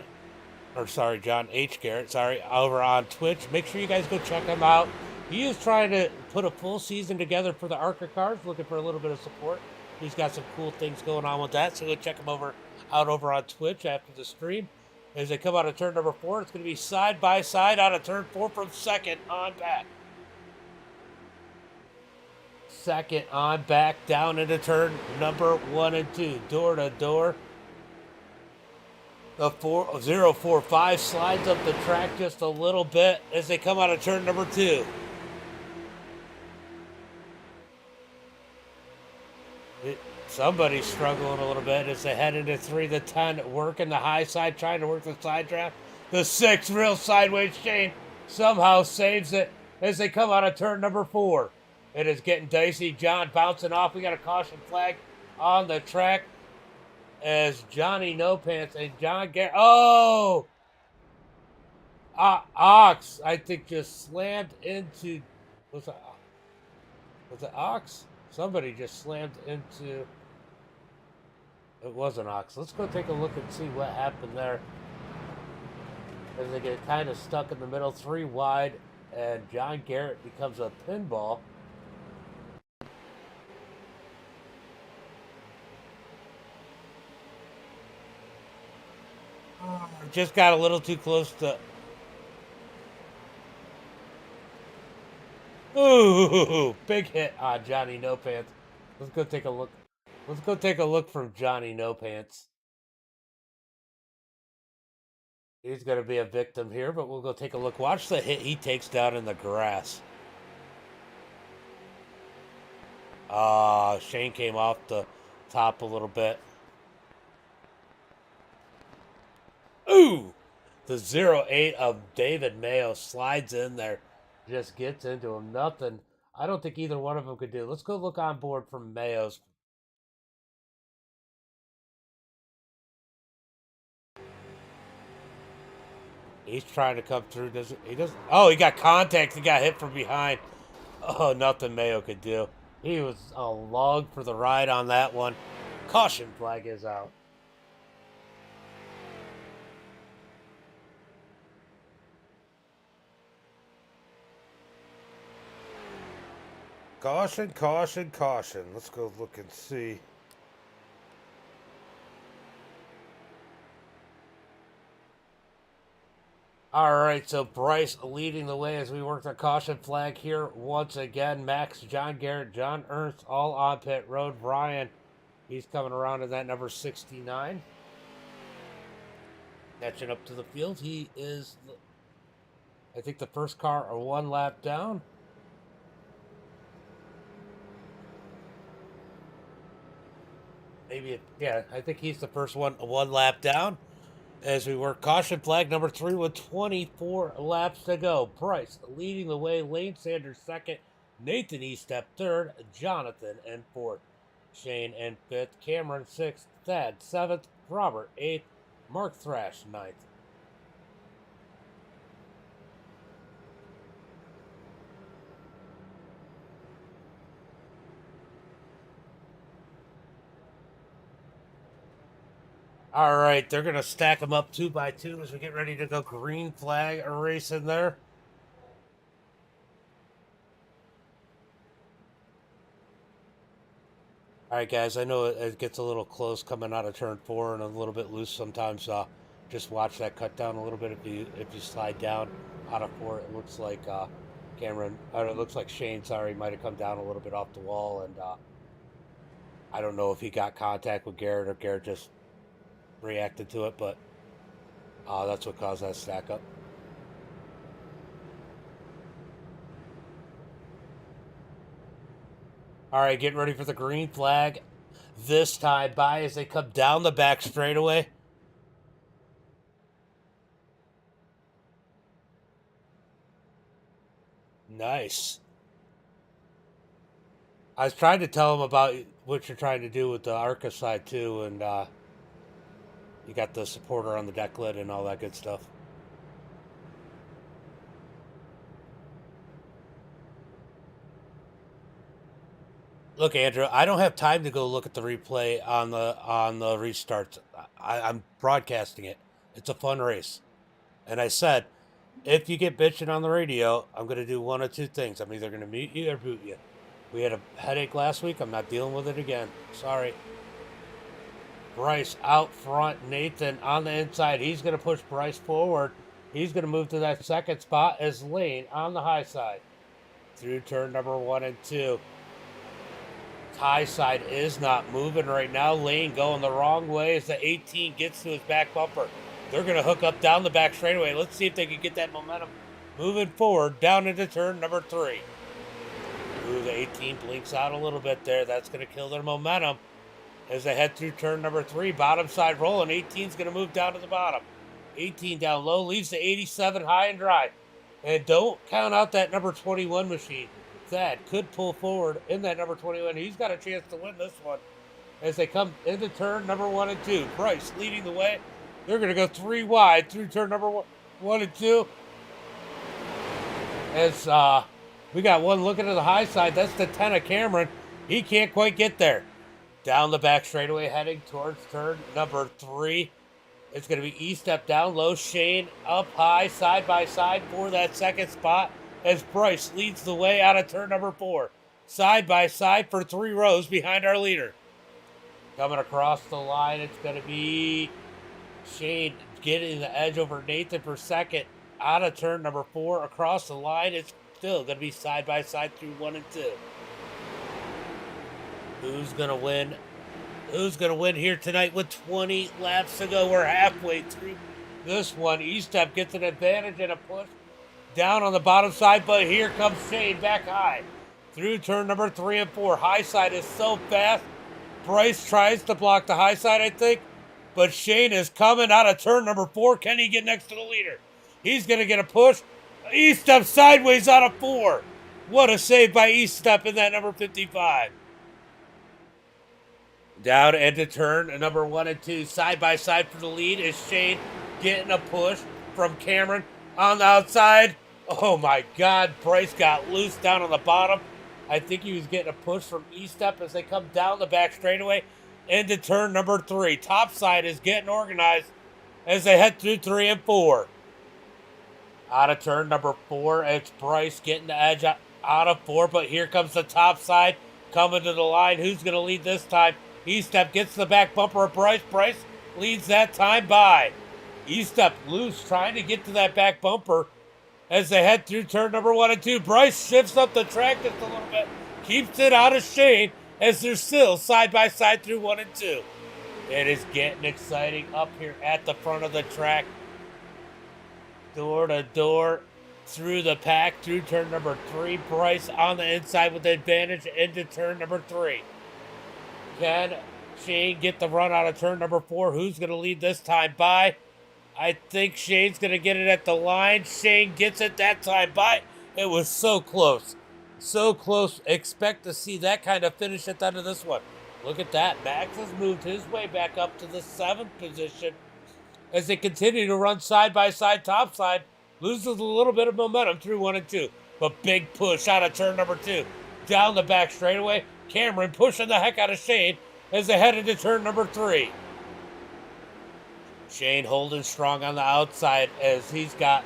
or sorry, John H. Garrett, sorry, over on Twitch. Make sure you guys go check him out. He is trying to put a full season together for the ARCA cars, looking for a little bit of support. He's got some cool things going on with that, so go check him out over on Twitch after the stream. As they come out of turn number 4, it's going to be side by side out of turn 4 from second on back. Second on back down into turn number 1 and 2, door to door. The 045 slides up the track just a little bit as they come out of turn number 2. Somebody's struggling a little bit as they head into 3 to 10, working the high side, trying to work the side draft. The 6 real sideways. Shane somehow saves it as they come out of turn number 4. It is getting dicey. John bouncing off. We got a caution flag on the track as Johnny No Pants and John Garrett. Oh! Ox, I think, just slammed into. Was it Ox? Somebody just slammed into. It wasn't Ox. Let's go take a look and see what happened there. As they get kind of stuck in the middle, 3 wide, and John Garrett becomes a pinball. Just got a little too close to. Ooh, big hit on Johnny No Pants. Let's go take a look. Let's go take a look from Johnny No Pants. He's going to be a victim here, but we'll go take a look. Watch the hit he takes down in the grass. Shane came off the top a little bit. Ooh! The 08 of David Mayo slides in there. Just gets into him. Nothing I don't think either one of them could do. Let's go look on board from Mayo's. He's trying to come through. Doesn't he? Doesn't. Oh, he got contact. He got hit from behind. Oh, nothing Mayo could do. He was along for the ride on that one. Caution flag is out. Caution, caution, caution. Let's go look and see. All right, so Bryce leading the way as we work the caution flag here once again. Max, John Garrett, John Ernst, all on pit road. Brian, he's coming around in that number 69. Catching up to the field. He is, I think, the first car or one lap down. Maybe, yeah, I think he's the first one lap down. As we work caution flag number 3 with 24 laps to go. Bryce leading the way. Lane Sanders second. Nathan Estep third. Jonathan in fourth. Shane in fifth. Cameron sixth. Thad seventh. Robert eighth. Mark Thrash ninth. All right, they're going to stack them up 2 by 2 as we get ready to go green flag race in there. All right, guys, I know it gets a little close coming out of turn 4 and a little bit loose sometimes. Just watch that cut down a little bit. If you slide down out of 4, it looks like Cameron, or it looks like Shane, sorry, might have come down a little bit off the wall. And I don't know if he got contact with Garrett or Garrett just reacted to it, but that's what caused that stack up. All right, getting ready for the green flag. This time by as they come down the back straightaway. Nice. I was trying to tell him about what you're trying to do with the ARCA side too, and you got the supporter on the deck lid and all that good stuff. Look, Andrew, I don't have time to go look at the replay on the restarts. I'm broadcasting it. It's a fun race, and I said, if you get bitching on the radio, I'm going to do one of two things. I'm either going to mute you or boot you. We had a headache last week. I'm not dealing with it again. Sorry. Bryce out front. Nathan on the inside. He's going to push Bryce forward. He's going to move to that second spot as Lane on the high side. Through turn number 1 and 2. High side is not moving right now. Lane going the wrong way as the 18 gets to his back bumper. They're going to hook up down the back straightaway. Let's see if they can get that momentum moving forward down into turn number 3. Ooh, the 18 blinks out a little bit there. That's going to kill their momentum as they head through turn number 3. Bottom side rolling. 18's going to move down to the bottom. 18 down low, leaves the 87 high and dry. And don't count out that number 21 machine. Thad could pull forward in that number 21. He's got a chance to win this one as they come into turn number 1 and 2. Bryce leading the way. They're going to go 3 wide through turn number 1 and 2. As we got one looking to the high side. That's the 10 of Cameron. He can't quite get there. Down the back straightaway heading towards turn number 3. It's going to be E-step down low. Shane up high, side by side for that second spot as Bryce leads the way out of turn number 4. Side by side for 3 rows behind our leader. Coming across the line, it's going to be Shane getting the edge over Nathan for second. Out of turn number 4 across the line, it's still going to be side by side through 1 and 2. Who's going to win? Who's going to win here tonight with 20 laps to go? We're halfway through this one. E-step gets an advantage and a push down on the bottom side, but here comes Shane back high through turn number 3 and 4. High side is so fast. Bryce tries to block the high side, I think, but Shane is coming out of turn number 4. Can he get next to the leader? He's going to get a push. E-step sideways out of 4. What a save by Eastep in that number 55. Down into turn number 1 and 2. Side by side for the lead is Shane getting a push from Cameron on the outside. Oh my God, Bryce got loose down on the bottom. I think he was getting a push from Eastep as they come down the back straightaway into turn number 3. Top side is getting organized as they head through 3 and 4. Out of turn number 4, it's Bryce getting the edge out of 4, but here comes the top side coming to the line. Who's going to lead this time? Eastep gets the back bumper of Bryce. Bryce leads that time by. Eastep loose, trying to get to that back bumper as they head through turn number 1 and 2. Bryce shifts up the track just a little bit, keeps it out of Shane as they're still side by side through 1 and 2. It is getting exciting up here at the front of the track. Door to door through the pack through turn number 3. Bryce on the inside with the advantage into turn number 3. Can Shane get the run out of turn number 4? Who's going to lead this time by? I think Shane's going to get it at the line. Shane gets it that time by. It was so close. So close. Expect to see that kind of finish at the end of this one. Look at that. Max has moved his way back up to the 7th position as they continue to run side by side, top side. Loses a little bit of momentum through 1 and 2. But big push out of turn number 2. Down the back straightaway. Cameron pushing the heck out of Shane as they head into turn number 3. Shane holding strong on the outside as he's got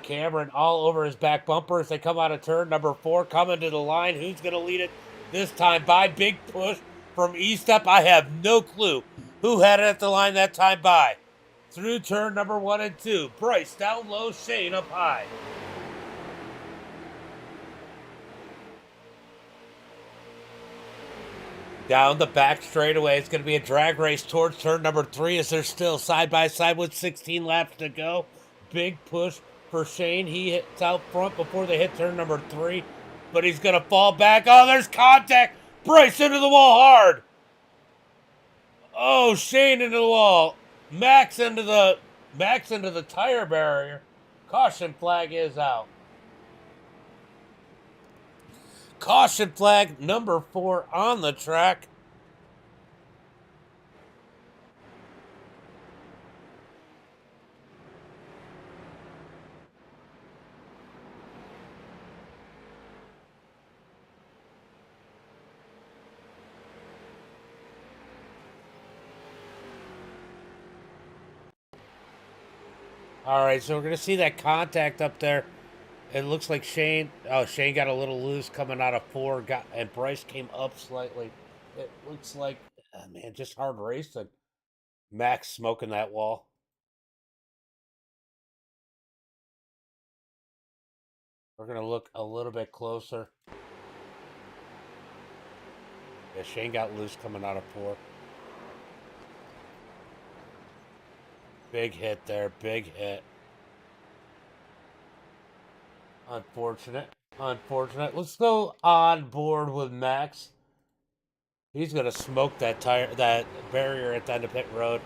Cameron all over his back bumper as they come out of turn number 4, coming to the line. Who's going to lead it this time by? Big push from Eastep. I have no clue who had it at the line that time by. Through turn number 1 and 2. Bryce down low, Shane up high. Down the back straightaway, it's going to be a drag race towards turn number 3 as they're still side by side with 16 laps to go. Big push for Shane. He hits out front before they hit turn number 3, but he's going to fall back. Oh, there's contact. Bryce into the wall hard. Oh, Shane into the wall. Max into the tire barrier. Caution flag is out. Caution flag number 4 on the track. All right, so we're going to see that contact up there. It looks like Shane got a little loose coming out of 4, and Bryce came up slightly. It looks like, man, just hard racing. Max smoking that wall. We're going to look a little bit closer. Yeah, Shane got loose coming out of 4. Big hit there, big hit. Unfortunate. Let's go on board with Max. He's gonna smoke that barrier at the end of pit road.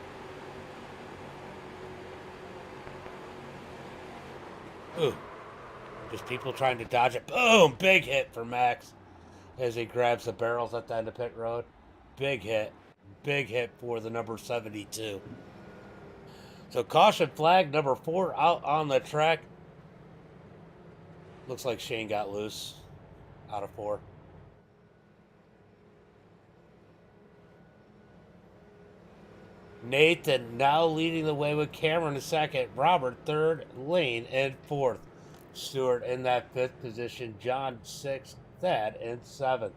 Ooh, just people trying to dodge it. Boom! Big hit for Max as he grabs the barrels at the end of pit road. Big hit for the number 72. So caution flag number 4 out on the track. Looks like Shane got loose out of 4. Nathan now leading the way with Cameron in 2nd. Robert 3rd. Lane in 4th. Stewart in that 5th position. John 6th. Thad in 7th.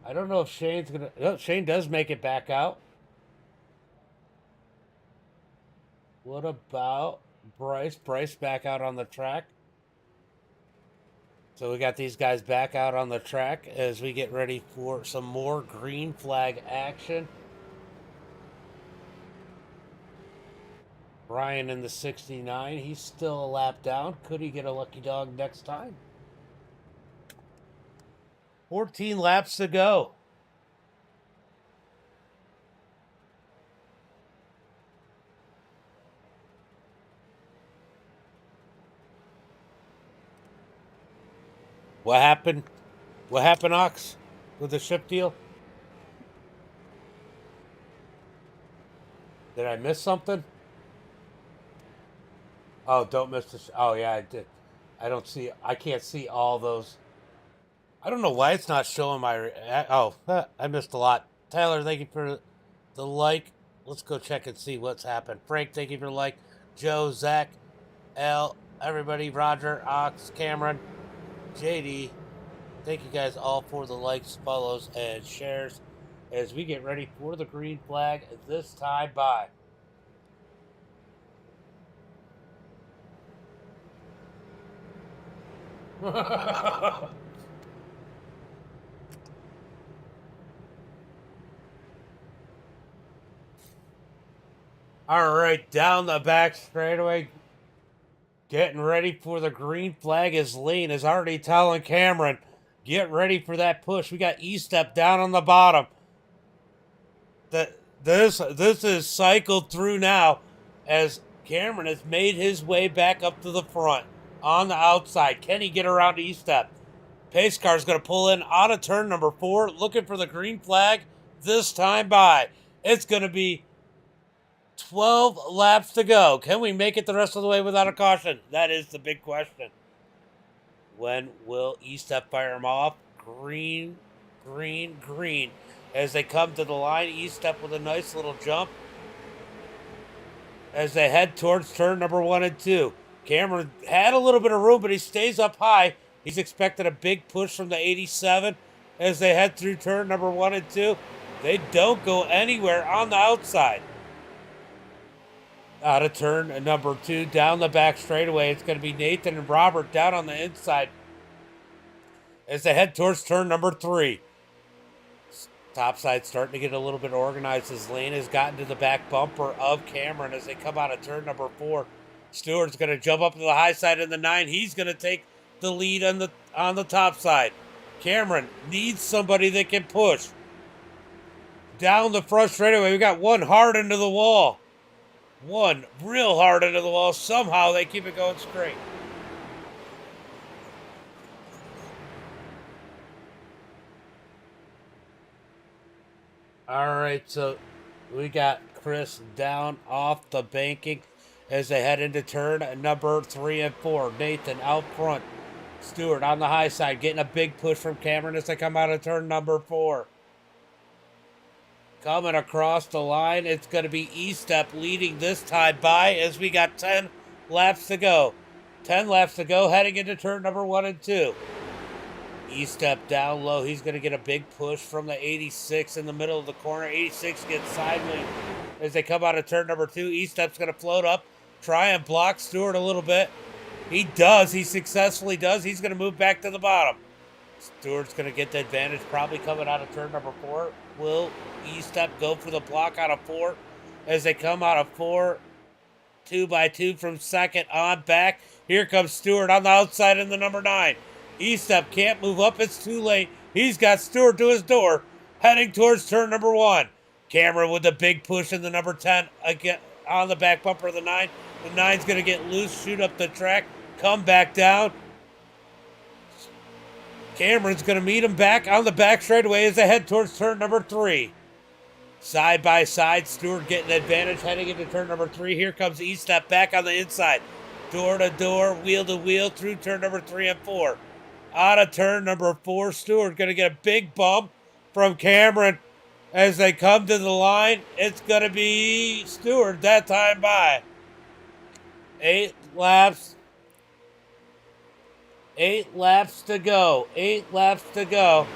I don't know if Shane's going to... No, Shane does make it back out. What about Bryce? Bryce back out on the track. So we got these guys back out on the track as we get ready for some more green flag action. Brian in the 69. He's still a lap down. Could he get a lucky dog next time? 14 laps to go. What happened? What happened, Ox? With the ship deal? Did I miss something? Oh, don't miss the. Oh yeah, I did. I don't see. I can't see all those. I don't know why it's not showing my. Oh, I missed a lot. Tyler, thank you for the like. Let's go check and see what's happened. Frank, thank you for the like. Joe, Zach, L, everybody, Roger, Ox, Cameron, JD. Thank you guys all for the likes, follows, and shares as we get ready for the green flag this time by. All right, down the back straightaway. Getting ready for the green flag as Lane is already telling Cameron, get ready for that push. We got E-Step down on the bottom. This is cycled through now as Cameron has made his way back up to the front on the outside. Can he get around E-Step? Pace car is going to pull in out of turn number 4, looking for the green flag this time by. It's going to be 12 laps to go. Can we make it the rest of the way without a caution? That is the big question. When will E-Step fire him off? Green, green, green. As they come to the line, E-Step with a nice little jump. As they head towards turn number 1 and 2. Cameron had a little bit of room, but he stays up high. He's expecting a big push from the 87 as they head through turn number 1 and 2. They don't go anywhere on the outside. Out of turn number 2, down the back straightaway. It's going to be Nathan and Robert down on the inside as they head towards turn number 3. Topside starting to get a little bit organized as Lane has gotten to the back bumper of Cameron as they come out of turn number 4. Stewart's going to jump up to the high side in the 9. He's going to take the lead on the top side. Cameron needs somebody that can push. Down the front straightaway, we got one hard into the wall. One real hard into the wall. Somehow they keep it going straight. All right, so we got Chris down off the banking as they head into turn number 3 and 4. Nathan out front. Stewart on the high side, getting a big push from Cameron as they come out of turn number 4. Coming across the line, it's going to be E-Step leading this time by as we got 10 laps to go. 10 laps to go, heading into turn number 1 and 2. E-Step down low. He's going to get a big push from the 86 in the middle of the corner. 86 gets sideways as they come out of turn number 2. E-Step's going to float up, try and block Stewart a little bit. He does. He successfully does. He's going to move back to the bottom. Stewart's going to get the advantage probably coming out of turn number 4. Will E-Step go for the block out of 4 as they come out of 4? 2 by 2 from second on back. Here comes Stewart on the outside in the number 9. E-Step can't move up. It's too late. He's got Stewart to his door, heading towards turn number 1. Cameron with a big push in the number 10 again on the back bumper of the 9. The 9's going to get loose, shoot up the track, come back down. Cameron's going to meet him back on the back straightaway as they head towards turn number 3. Side by side, Stewart getting the advantage heading into turn number 3. Here comes E-Step back on the inside. Door to door, wheel to wheel through turn number 3 and 4. Out of turn number 4, Stewart going to get a big bump from Cameron as they come to the line. It's going to be Stewart that time by. 8 laps. 8 laps to go. 8 laps to go.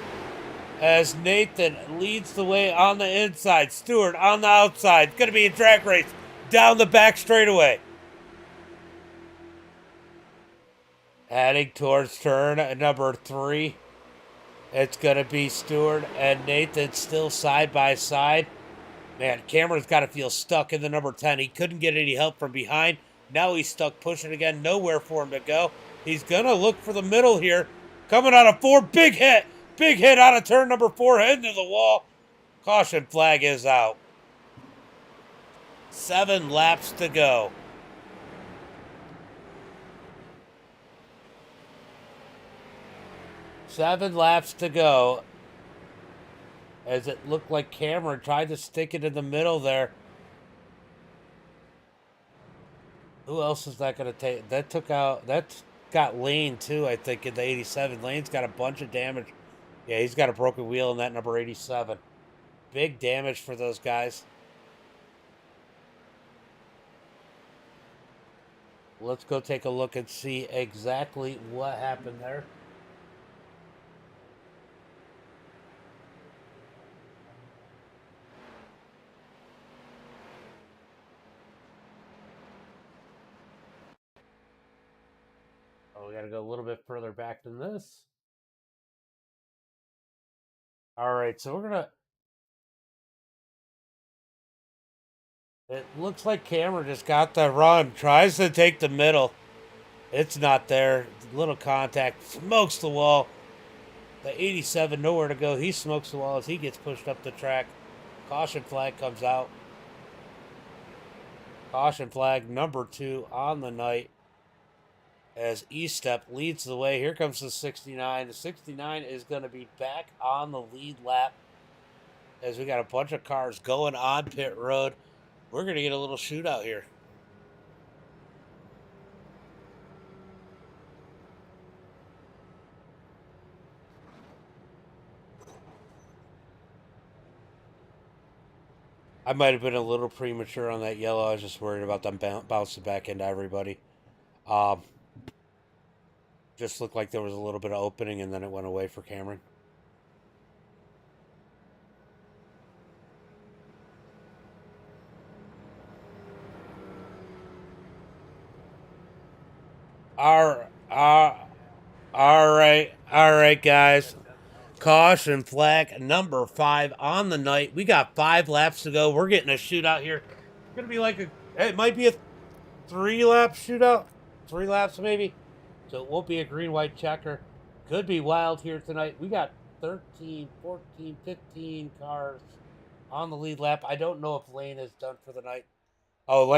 As Nathan leads the way on the inside. Stewart on the outside. It's going to be a drag race down the back straightaway. Heading towards turn number 3. It's going to be Stewart and Nathan still side by side. Man, Cameron's got to feel stuck in the number 10. He couldn't get any help from behind. Now he's stuck pushing again. Nowhere for him to go. He's going to look for the middle here. Coming out of 4. Big hit. Big hit out of turn number 4. Heading to the wall. Caution flag is out. 7 laps to go. 7 laps to go. As it looked like Cameron tried to stick it in the middle there. Who else is that going to take? That took out, that's got Lane too, I think, in the 87. Lane's got a bunch of damage. Yeah, he's got a broken wheel in that number 87. Big damage for those guys. Let's go take a look and see exactly what happened there. Oh, we got to go a little bit further back than this. All right, so we're going to... It looks like Cameron just got the run. Tries to take the middle. It's not there. Little contact. Smokes the wall. The 87, nowhere to go. He smokes the wall as he gets pushed up the track. Caution flag comes out. Caution flag number 2 on the night. As E-Step leads the way. Here comes the 69. The 69 is going to be back on the lead lap. As we got a bunch of cars going on pit road. We're going to get a little shootout here. I might have been a little premature on that yellow. I was just worried about them bouncing back into everybody. Just looked like there was a little bit of opening and then it went away for Cameron. All right, guys. Caution flag number 5 on the night. We got 5 laps to go. We're getting a shootout here. It's gonna be like it might be a 3-lap shootout. 3 laps maybe. So it won't be a green-white checker. Could be wild here tonight. We got 13, 14, 15 cars on the lead lap. I don't know if Lane is done for the night. Oh,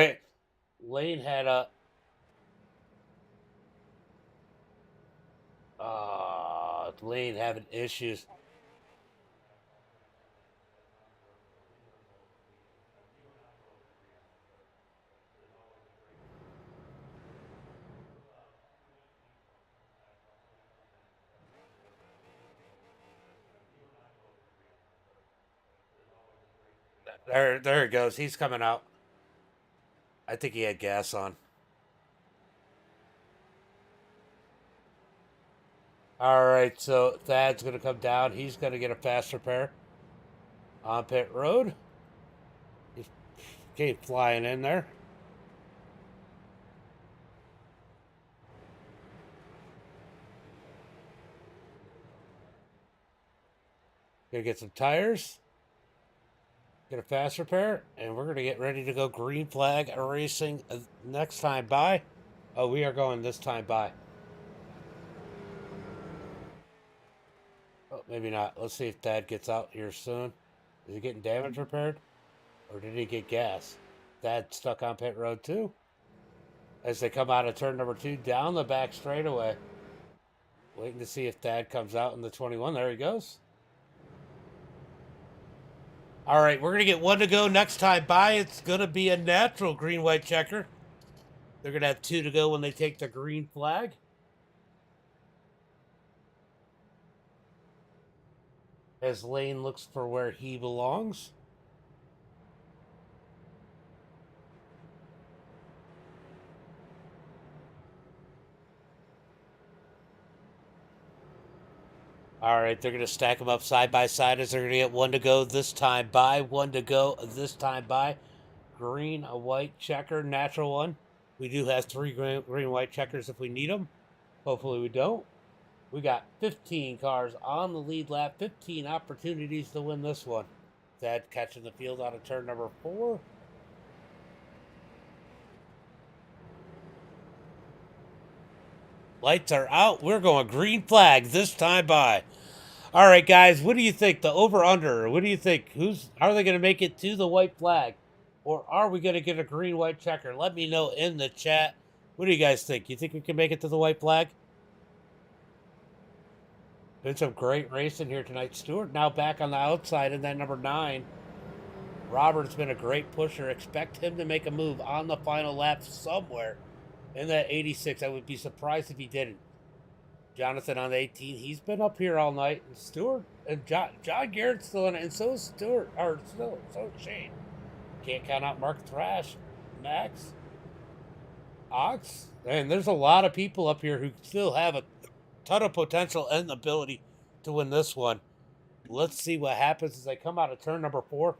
Lane had a... Lane having issues. There it goes. He's coming out. I think he had gas on. All right, so Thad's going to come down. He's going to get a fast repair on pit road. He's came flying in there. Gonna get some tires. Get a fast repair, and we're gonna get ready to go green flag racing next time by. Oh, we are going this time by. Oh, maybe not. Let's see if Thad gets out here soon. Is he getting damage repaired? Or did he get gas? Thad stuck on pit road too. As they come out of turn number 2 down the back straightaway. Waiting to see if Thad comes out in the 21. There he goes. All right, we're going to get 1 to go next time by. It's going to be a natural green-white checker. They're going to have 2 to go when they take the green flag. As Lane looks for where he belongs. All right, they're going to stack them up side by side as they're going to get 1 to go this time by. 1 to go this time by. Green, a white checker, natural one. We do have 3 green, white checkers if we need them. Hopefully we don't. We got 15 cars on the lead lap. 15 opportunities to win this one. Thad catching the field out of turn number 4. Lights are out. We're going green flag this time by. All right, guys, what do you think? The over-under, what do you think? Are they going to make it to the white flag? Or are we going to get a green-white checker? Let me know in the chat. What do you guys think? You think we can make it to the white flag? Been some great racing here tonight. Stewart now back on the outside in that number 9. Robert's been a great pusher. Expect him to make a move on the final lap somewhere in that 86. I would be surprised if he didn't. Jonathan on the 18. He's been up here all night. And Stewart and John Garrett's still in it. And so is Stewart. Or so is Shane. Can't count out Mark Thrash, Max, Ox. And there's a lot of people up here who still have a ton of potential and ability to win this one. Let's see what happens as they come out of turn number 4.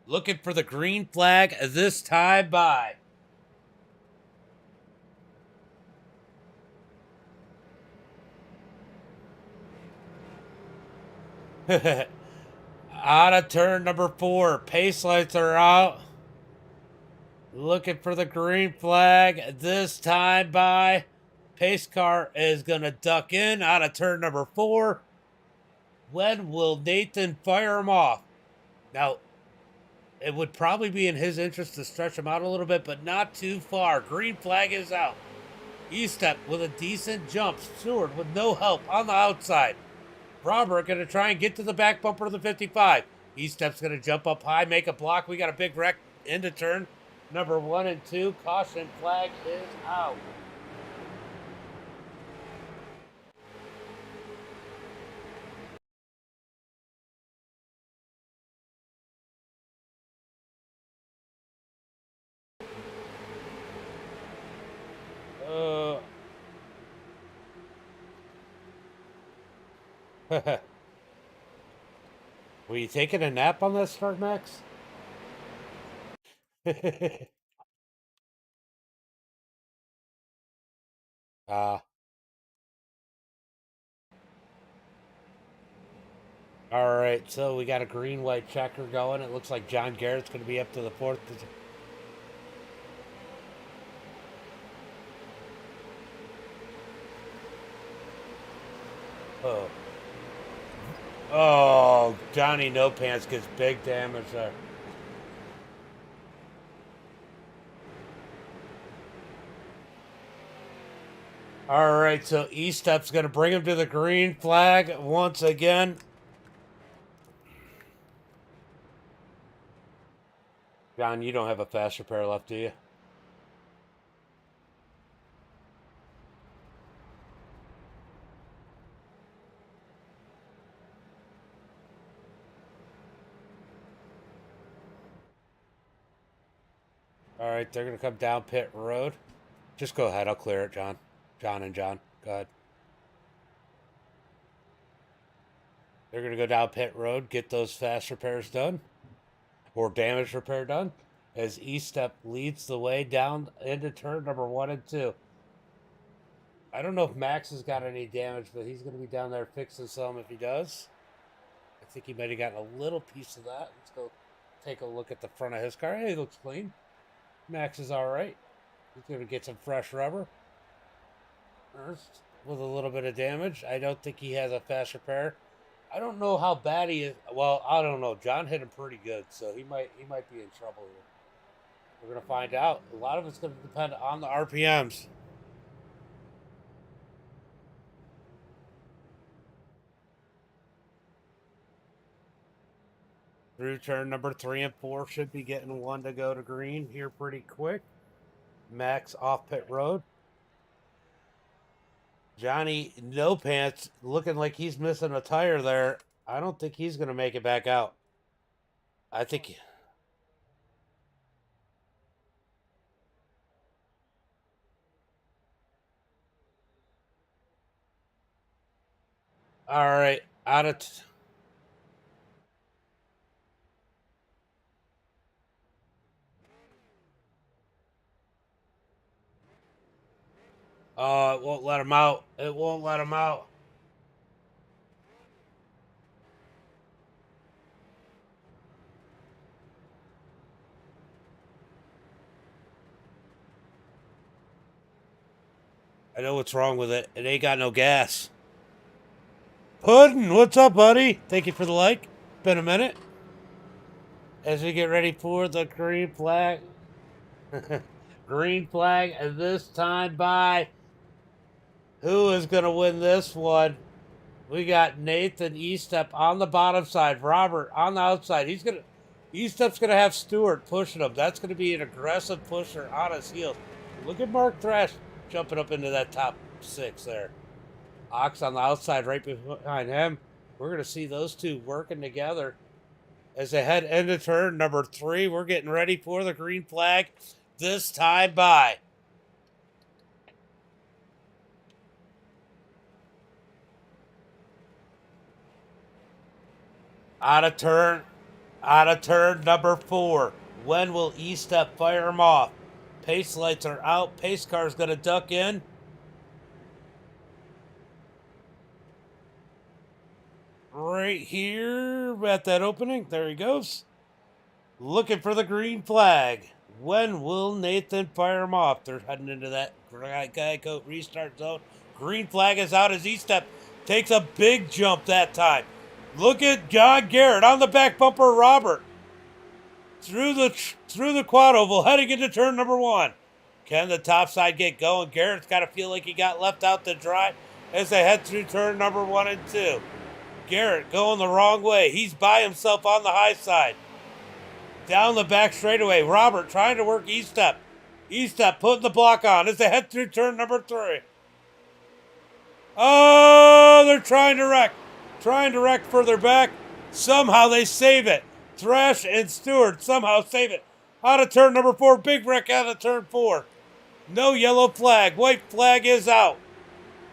Looking for the green flag this time by. Out of turn number 4. Pace lights are out. Looking for the green flag this time by. Pace car is going to duck in out of turn number 4. When will Nathan fire him off? Now, it would probably be in his interest to stretch him out a little bit, but not too far. Green flag is out. E-step with a decent jump. Stewart with no help on the outside. Robert going to try and get to the back bumper of the 55. E-step's going to jump up high, make a block. We got a big wreck into turn number 1 and 2. Caution flag is out. Were you taking a nap on that start, Max? All right, so we got a green-white checker going. It looks like John Garrett's going to be up to the 4th position. Oh, Johnny No Pants gets big damage there. All right, so E-step's going to bring him to the green flag once again. John, you don't have a fast repair left, do you? All right, they're going to come down pit road. Just go ahead. I'll clear it, John. John. Go ahead. They're going to go down pit road, get those fast repairs done. Or damage repair done. As E-step leads the way down into turn number 1 and 2. I don't know if Max has got any damage, but he's going to be down there fixing some if he does. I think he might have gotten a little piece of that. Let's go take a look at the front of his car. Hey, he looks clean. Max is all right. He's going to get some fresh rubber. First, with a little bit of damage. I don't think he has a fast repair. I don't know how bad he is. Well, I don't know. John hit him pretty good, so he might be in trouble here. We're going to find out. A lot of it's going to depend on the RPMs. Through turn number 3 and 4, should be getting one to go to green here pretty quick. Max off pit road. Johnny No Pants looking like he's missing a tire there. I don't think he's going to make it back out. I think. All right, out of. Oh, it won't let him out. It won't let him out. I know what's wrong with it. It ain't got no gas. Puddin', what's up, buddy? Thank you for the like. Been a minute. As we get ready for the green flag. Green flag, and this time by. Who is going to win this one? We got Nathan Estep on the bottom side. Robert on the outside. Estep's gonna have Stewart pushing him. That's gonna be an aggressive pusher on his heels. Look at Mark Thrash jumping up into that top 6 there. Ox on the outside right behind him. We're gonna see those two working together as they head into turn number 3. We're getting ready for the green flag this time by. Out of turn number 4. When will E-Step fire him off? Pace lights are out. Pace car's going to duck in. Right here at that opening. There he goes. Looking for the green flag. When will Nathan fire him off? They're heading into that Geico restart zone. Green flag is out as E-Step takes a big jump that time. Look at John Garrett on the back bumper. Robert through the quad oval, heading into turn number 1. Can the top side get going? Garrett's got to feel like he got left out to dry as they head through turn number 1 and 2. Garrett going the wrong way. He's by himself on the high side. Down the back straightaway. Robert trying to work E-Step. E-Step putting the block on as they head through turn number 3. Oh, they're trying to wreck. Trying to wreck further back. Somehow they save it. Thrash and Stewart somehow save it. Out of turn number 4. Big wreck out of turn 4. No yellow flag. White flag is out.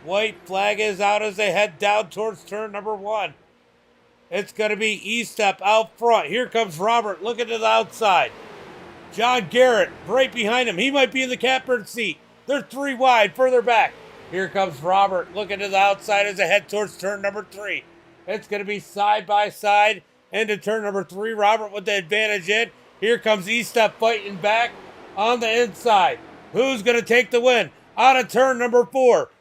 White flag is out as they head down towards turn number 1. It's going to be E-Step out front. Here comes Robert looking to the outside. John Garrett right behind him. He might be in the catbird seat. They're 3 wide further back. Here comes Robert looking to the outside as they head towards turn number 3. It's going to be side by side into turn number 3. Robert with the advantage in. Here comes E-Step fighting back on the inside. Who's going to take the win? Out of turn number 4.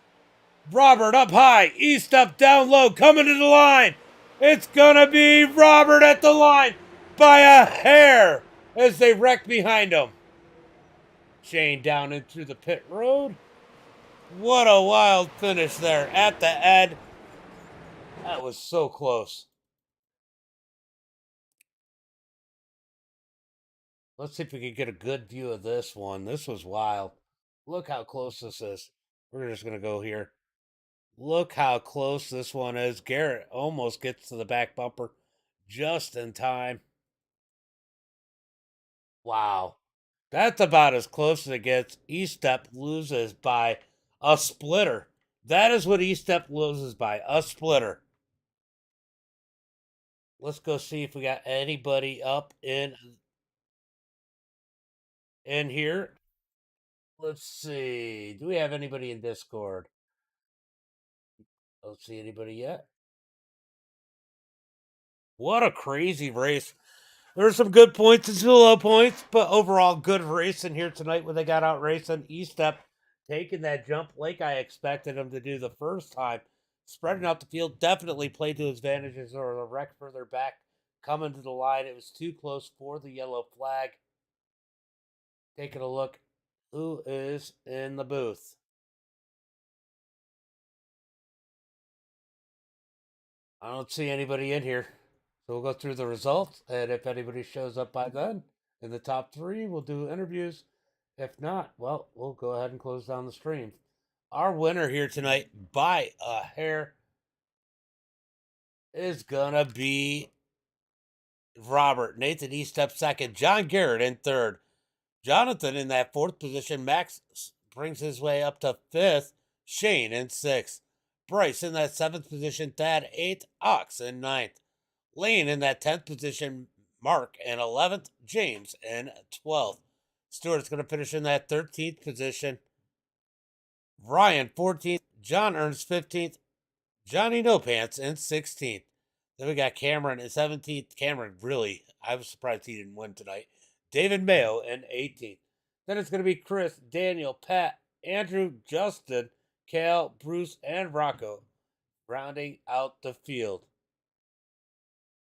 Robert up high. E-Step down low. Coming to the line. It's going to be Robert at the line by a hair as they wreck behind him. Shane down into the pit road. What a wild finish there at the end. That was so close. Let's see if we can get a good view of this one. This was wild. Look how close this is. We're just going to go here. Look how close this one is. Garrett almost gets to the back bumper just in time. Wow. That's about as close as it gets. E-Step loses by a splitter. That is what E-Step loses by, a splitter. Let's go see if we got anybody up in here. Let's see. Do we have anybody in Discord? Don't see anybody yet. What a crazy race. There's some good points and some low points, but overall good racing here tonight when they got out racing. E-Step taking that jump like I expected him to do the first time. Spreading out the field, definitely played to his advantages, or the wreck further back coming to the line. It was too close for the yellow flag. Taking a look who is in the booth. I don't see anybody in here. So we'll go through the results, and if anybody shows up by then in the top 3, we'll do interviews. If not, well, we'll go ahead and close down the stream. Our winner here tonight by a hair is gonna be Robert. Nathan E-Step second. John Garrett in third. Jonathan in that 4th position. Max brings his way up to 5th. Shane in 6th. Bryce in that 7th position. Thad 8th. Ox in 9th. Lane in that 10th position. Mark in 11th. James in 12th. Stewart's going to finish in that 13th position. Ryan 14th. John earns 15th. Johnny No Pants in 16th. Then we got Cameron in 17th. Cameron, really, I was surprised he didn't win tonight. David Mayo in 18th. Then it's going to be Chris, Daniel, Pat, Andrew, Justin, Cal, Bruce, and Rocco rounding out the field.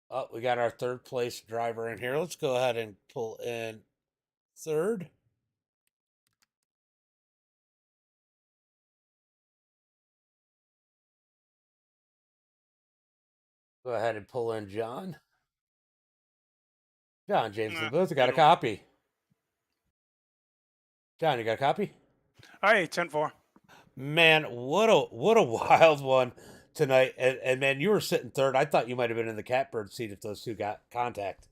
Oh, we got our 3rd place driver in here. Let's go ahead and pull in 3rd. Go ahead and pull in John. John James the Booth. I got a Middle. copy. John, you got a copy? Hey, 10-4. Man, what a wild one tonight. And man, you were sitting third. I thought you might have been in the catbird seat if those two got contact.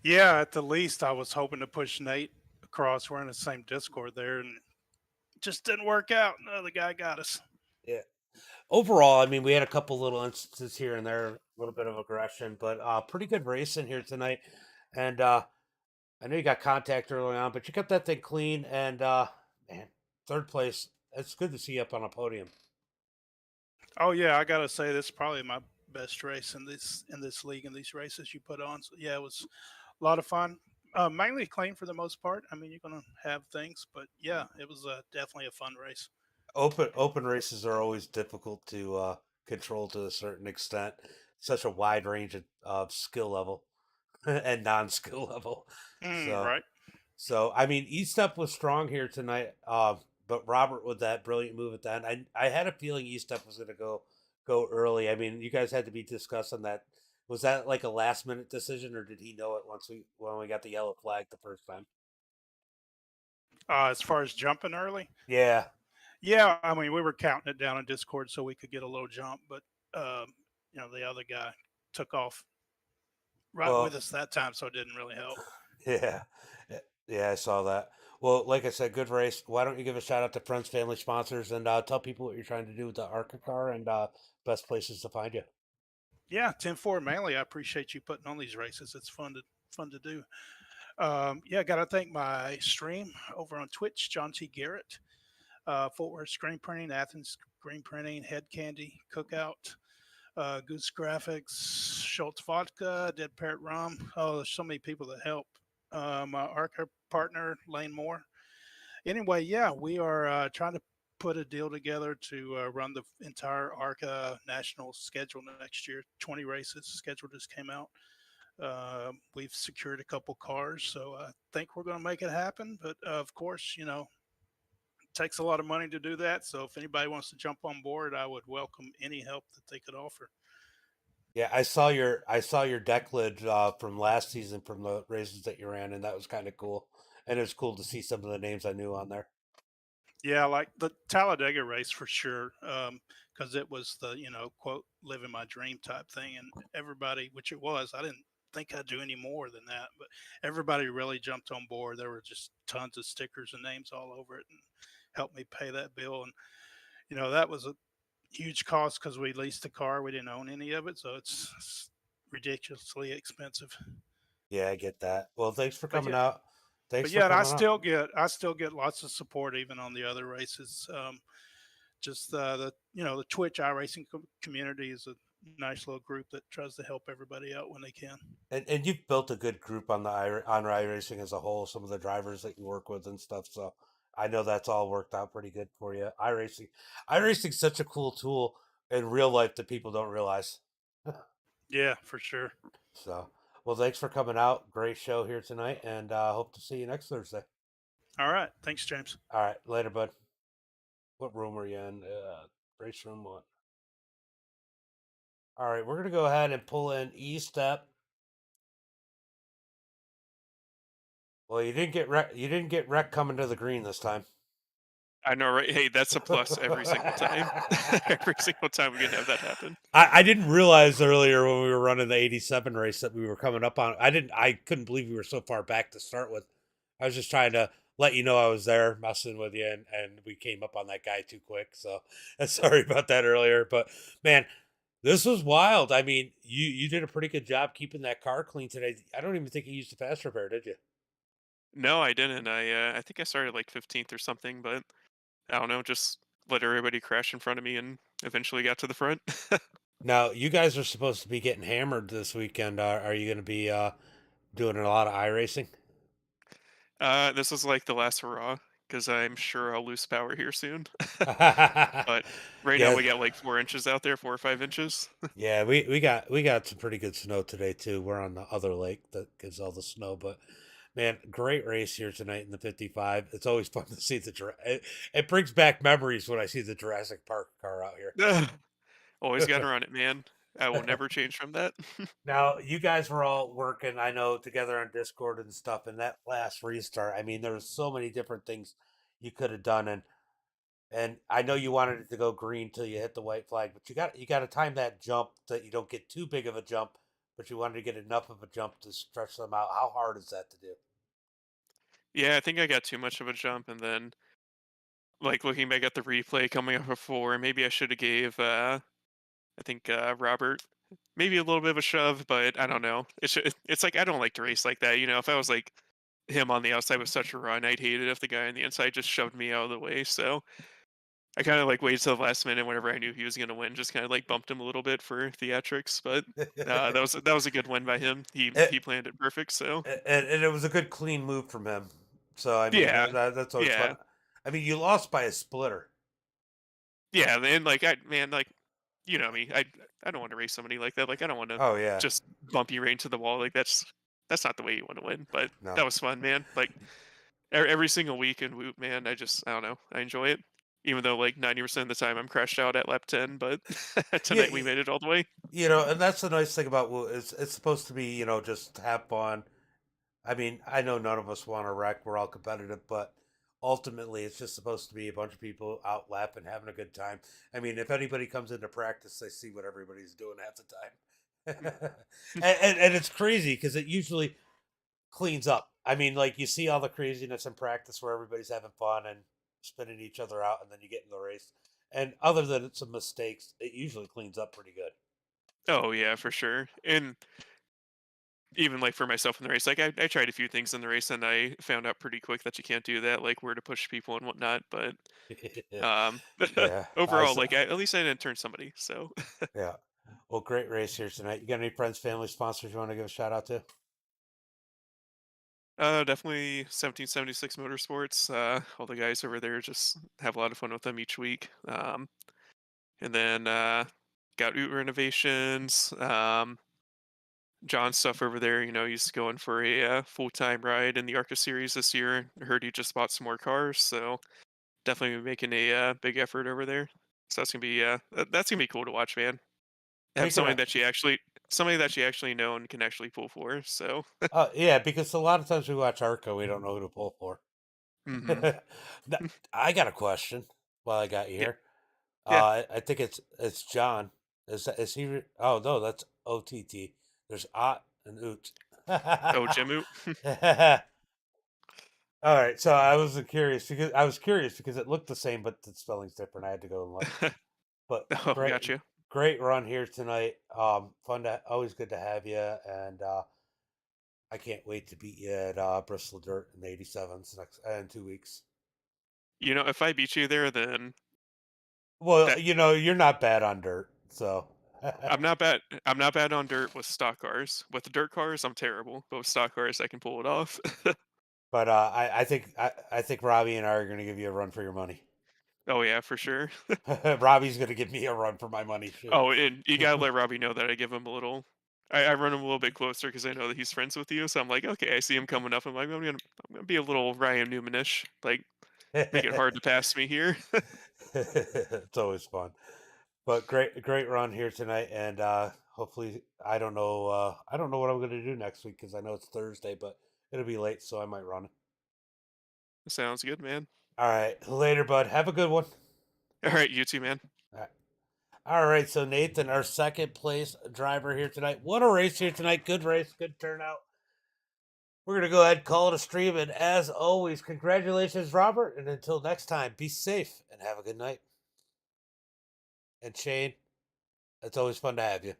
Yeah, at the least, I was hoping to push Nate across. We're in the same Discord there, and it just didn't work out. No, the guy got us. Yeah. Overall, I mean, we had a couple little instances here and there, a little bit of aggression, but pretty good racing here tonight. And I know you got contact early on, but you kept that thing clean. And man, third place. It's good to see you up on a podium. Oh yeah, I gotta say this is probably my best race in this league and these races you put on. So yeah, it was a lot of fun. Mainly clean for the most part. I mean, you're gonna have things, but yeah, it was definitely a fun race. Open races are always difficult to control to a certain extent. Such a wide range of skill level and non-skill level. So Right. I mean, E-Step was strong here tonight. But Robert with that brilliant move at that, I had a feeling E-Step was going to go early. I mean, you guys had to be discussing that. Was that like a last minute decision, or did he know it when we got the yellow flag the first time? As far as jumping early, Yeah. yeah, I mean, we were counting it down in Discord so we could get a low jump, but the other guy took off right with Well, us that time, so it didn't really help. yeah. Yeah, I saw that. Well, like I said, good race. Why don't you give a shout out to friends, family, sponsors, and tell people what you're trying to do with the ARCA car and best places to find you. Yeah, 10-4 mainly. I appreciate you putting on these races. It's fun to do. Yeah, got to thank my stream over on Twitch, John T. Garrett, Fort Worth Screen Printing, Athens Screen Printing, Head Candy, Cookout, Goose Graphics, Schultz Vodka, Dead Parrot Rum. Oh, there's so many people that help. My ARCA partner, Lane Moore. Anyway, yeah, we are trying to put a deal together to run the entire ARCA national schedule next year. 20 races schedule just came out. We've secured a couple cars, so I think we're going to make it happen. But of course, it takes a lot of money to do that. So if anybody wants to jump on board, I would welcome any help that they could offer. Yeah, I saw your deck lid from last season from the races that you ran, and that was kind of cool. And it was cool to see some of the names I knew on there. Yeah, like the Talladega race for sure, because it was the quote living my dream type thing, and everybody, which it was, I didn't think I'd do any more than that, but everybody really jumped on board. There were just tons of stickers and names all over it, and helped me pay that bill. And that was a huge cost because we leased the car, we didn't own any of it, so it's ridiculously expensive. Yeah, I get that. Well, thanks for But coming yeah, out. Thanks but for yeah, coming out. I still get lots of support even on the other races. Just the Twitch iRacing community is a nice little group that tries to help everybody out when they can. And you've built a good group on the on iRacing as a whole. Some of the drivers that you work with and stuff. So I know that's all worked out pretty good for you. iRacing's such a cool tool in real life that people don't realize. Yeah, for sure. So, well, thanks for coming out. Great show here tonight, and hope to see you next Thursday. All right, thanks, James. All right, later, bud. What room are you in? Race room one. All right, we're gonna go ahead and pull in E step. Well, you didn't get wrecked coming to the green this time. I know, right? Hey, that's a plus every single time. Every single time we can have that happen. I didn't realize earlier when we were running the 87 race that we were coming up on. I couldn't believe we were so far back to start with. I was just trying to let you know I was there messing with you, and we came up on that guy too quick. So sorry about that earlier. But man, this was wild. I mean, you did a pretty good job keeping that car clean today. I don't even think you used a fast repair, did you? No, I didn't. I think I started like 15th or something, but I don't know, just let everybody crash in front of me and eventually got to the front. Now, you guys are supposed to be getting hammered this weekend. Are you going to be doing a lot of iRacing? This is like the last hurrah because I'm sure I'll lose power here soon. But right now Yeah, we got like 4 inches out there, 4 or 5 inches. yeah, we got some pretty good snow today too. We're on the other lake that gets all the snow, but man, great race here tonight in the 55. It's always fun to see it brings back memories when I see the Jurassic Park car out here. Always got to run it, man. I will never change from that. Now, you guys were all working, I know, together on Discord and stuff, and that last restart, I mean, there was so many different things you could have done, and I know you wanted it to go green till you hit the white flag, but you got to time that jump that you don't get too big of a jump, but you wanted to get enough of a jump to stretch them out. How hard is that to do? Yeah, I think I got too much of a jump, and then like looking back at the replay coming up before, maybe I should have gave I think Robert maybe a little bit of a shove, but I don't know. It's like I don't like to race like that. You know, if I was like him on the outside with such a run, I'd hate it if the guy on the inside just shoved me out of the way. So I kind of like waited till the last minute whenever I knew he was going to win, just kind of like bumped him a little bit for theatrics. But that was a good win by him. He it, planned it perfect. So and it was a good clean move from him. So I mean yeah, that's always yeah, fun. I mean, you lost by a splitter. yeah. And like I man, like you know me, I don't want to race somebody like that. Like I don't want to Oh yeah, just bump you right into the wall. Like that's not the way you want to win. But no. that was fun, man. Like every single week in Woot, man, I don't know, I enjoy it. Even though like 90% of the time I'm crashed out at lap 10, but Yeah, tonight we made it all the way. and that's the nice thing about Woo. It's supposed to be, just have fun. I mean, I know none of us want to wreck. We're all competitive, but ultimately, it's just supposed to be a bunch of people out laughing, having a good time. I mean, if anybody comes into practice, they see what everybody's doing half the time, and it's crazy because it usually cleans up. I mean, like you see all the craziness in practice where everybody's having fun and spinning each other out, and then you get in the race. And other than some mistakes, it usually cleans up pretty good. Oh yeah, for sure. And even like for myself in the race, like I tried a few things in the race and I found out pretty quick that you can't do that, like where to push people and whatnot. But um Yeah, I overall, saw. like at least I didn't turn somebody. So Yeah. Well, great race here tonight. You got any friends, family, sponsors you want to give a shout out to? definitely 1776 Motorsports. All the guys over there just have a lot of fun with them each week. And then got Oot Renovations. John's stuff over there, he's going for a full-time ride in the ARCA series this year. I heard he just bought some more cars, so definitely making a big effort over there. So that's gonna be that's gonna be cool to watch, man. Have Speaking of, somebody that you actually know and can actually pull for. So yeah, because a lot of times we watch Arco, we don't know who to pull for. hmm Now, I got a question while I got you yeah, here. yeah. I think it's John. Is he? Oh no, that's OTT. There's Ot and Oot. Oh, Jemu. All right, so I was curious because it looked the same, but the spelling's different. I had to go and look. But Oh, great, gotcha. great run here tonight. Fun to always good to have you, and I can't wait to beat you at Bristol Dirt in the 87s next in 2 weeks. If I beat you there, then Well, that you're not bad on dirt, so. I'm not bad. I'm not bad on dirt with stock cars. With the dirt cars, I'm terrible. But with stock cars, I can pull it off. But I think Robbie and I are going to give you a run for your money. Oh yeah, for sure. Robbie's going to give me a run for my money. Shoot. Oh, and you gotta let Robbie know that I give him a little. I run him a little bit closer because I know that he's friends with you. So I'm like, okay, I see him coming up. I'm gonna be a little Ryan Newmanish, like make it hard to pass me here. It's always fun. But great run here tonight, and hopefully I don't know what I'm going to do next week because I know it's Thursday, but it'll be late, so I might run. Sounds good, man. All right, later, bud. Have a good one. All right, you too, man. All right. All right, so Nathan, our second place driver here tonight. What a race here tonight. Good race, good turnout. We're going to go ahead and call it a stream. And as always, congratulations, Robert. And until next time, be safe and have a good night. And Shane, it's always fun to have you.